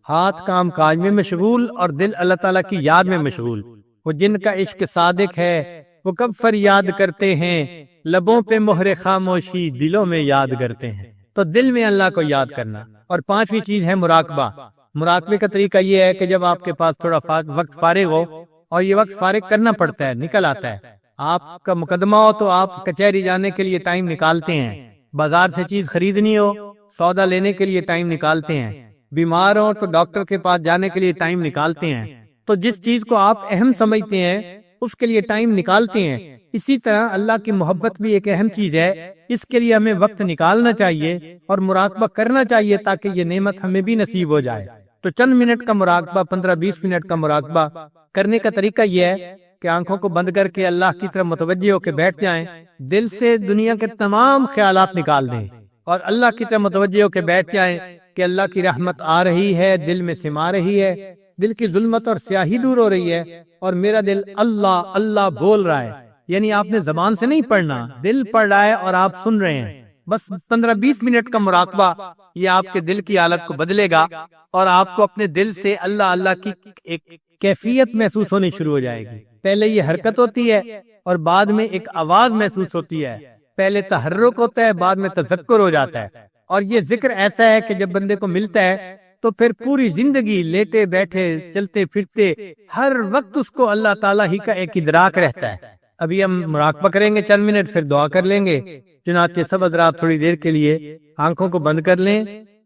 ہاتھ کام کاج میں مشغول اور دل اللہ تعالیٰ کی یاد میں مشغول۔ وہ جن کا عشق صادق ہے وہ کب فریاد کرتے ہیں، لبوں پہ مہر خاموشی دلوں میں یاد کرتے ہیں۔ تو دل میں اللہ کو یاد کرنا۔ اور پانچویں چیز ہے مراقبہ۔ مراقبے کا طریقہ یہ ہے کہ جب آپ کے پاس تھوڑا وقت فارغ ہو، اور یہ وقت فارغ کرنا پڑتا ہے، نکل آتا ہے، آپ کا مقدمہ ہو تو آپ کچہری جانے کے لیے ٹائم نکالتے ہیں، بازار سے چیز خریدنی ہو، سودا لینے کے لیے ٹائم نکالتے ہیں، بیمار ہو تو ڈاکٹر کے پاس جانے کے لیے ٹائم نکالتے ہیں۔ تو جس چیز کو آپ اہم سمجھتے ہیں اس کے لیے ٹائم نکالتے ہیں۔ اسی طرح اللہ کی محبت بھی ایک اہم چیز ہے، اس کے لیے ہمیں وقت نکالنا چاہیے اور مراقبہ کرنا چاہیے تاکہ یہ نعمت ہمیں بھی نصیب ہو جائے۔ تو چند منٹ کا مراقبہ، 15-20 منٹ کا مراقبہ کرنے کا طریقہ یہ ہے کہ آنکھوں کو بند کر کے اللہ کی طرف متوجہ ہو کے بیٹھ جائیں، دل سے دنیا کے تمام خیالات نکال دیں اور اللہ کی طرف متوجہ ہو کے بیٹھ جائیں کہ اللہ کی رحمت آ رہی ہے، دل میں سما رہی ہے، دل کی ظلمت اور سیاہی دور ہو رہی ہے، اور میرا دل اللہ اللہ بول رہا ہے۔ یعنی آپ نے زبان سے نہیں پڑھنا، دل پڑھ رہا ہے اور آپ سن رہے ہیں۔ بس 15-20 منٹ کا مراقبہ یہ آپ کے دل کی حالت کو بدلے گا اور آپ کو اپنے دل سے اللہ اللہ کی ایک کیفیت محسوس ہونی شروع ہو جائے گی۔ پہلے یہ حرکت ہوتی ہے اور بعد میں ایک آواز محسوس ہوتی ہے، پہلے تحرک ہوتا ہے بعد میں تذکر ہو جاتا ہے۔ اور یہ ذکر ایسا ہے کہ جب بندے کو ملتا ہے تو پھر پوری زندگی لیٹے بیٹھے چلتے پھرتے ہر وقت اس کو اللہ تعالیٰ ہی کا ایک ادراک رہتا ہے۔ ابھی ہم مراقبہ کریں گے چند منٹ، پھر دعا کر لیں گے۔ چنانچہ سب حضرات تھوڑی دیر کے لیے آنکھوں کو بند کر لیں،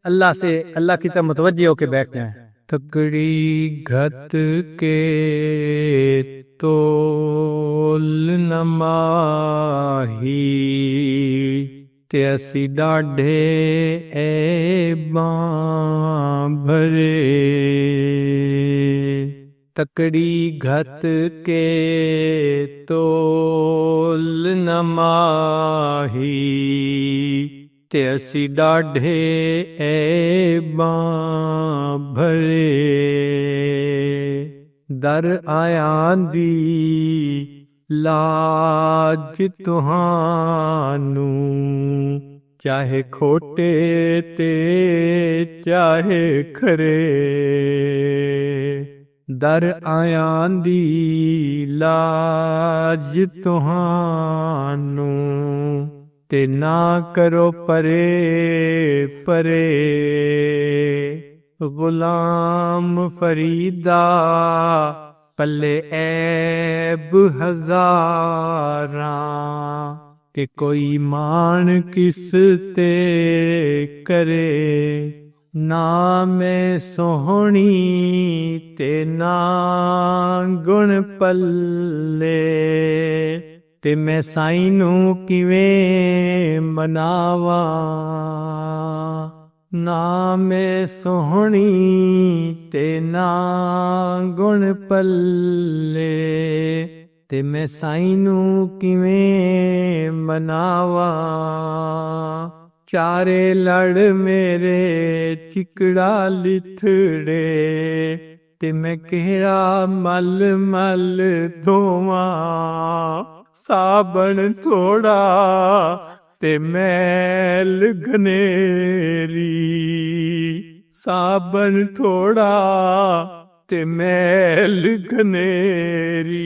اللہ کی طرف متوجہ ہو کے بیٹھ جائیں۔ تکڑی گھت کے تول نماہی تیسی ڈاڈھے ایباں بھرے، تکڑی گھت کے تول نماہی تیسی ڈاڈھے ایباں بھرے، در آیاں دی لاج تہانوں چاہے کھوٹے تے چاہے کھرے، در آیاں دی لاج تہانوں تے نہ کرو پرے پرے، غلام فریدا پلے عیب ہزاراں، کہ کوئی مان کس تے کرے، نام سوہنی تے نا گن پلے، ਤੇ ਮੈਂ ਸਾਈਂ ਨੂੰ ਕਿਵੇਂ ਮਨਾਵਾਂ। ਨਾ ਮੈਂ ਸੋਹਣੀ ਤੇ ਨਾ ਗੁਣ ਪੱਲੇ, ਤੇ ਮੈਂ ਸਾਈਂ ਨੂੰ ਕਿਵੇਂ ਮਨਾਵਾਂ। ਚਾਰੇ ਲੜ ਮੇਰੇ ਚਿਕੜਾ ਲਿਥੜੇ, ਤੇ ਮੈਂ ਕਿਹੜਾ ਮਲ ਮਲ ਧੋਵਾਂ। ਸਾਬਣ ਥੋੜਾ ਤੇ ਮੈਲ ਘਨੇਰੀ, ਸਾਬਣ ਥੋੜਾ ਤੇ ਮੈਲ ਘਨੇਰੀ,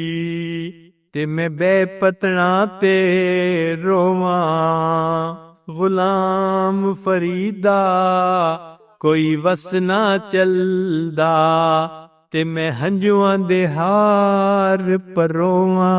ਤੇ ਮੈਂ ਬੇਪਤਣਾ ਤੇ ਰੋਵਾਂ। ਗੁਲਾਮ ਫਰੀਦਾ ਕੋਈ ਵਸ ਨਾ ਚੱਲਦਾ, ਤੇ ਮੈਂ ਹੰਝੂਆਂ ਦੇ ਹਾਰ ਪਰੋਵਾਂ।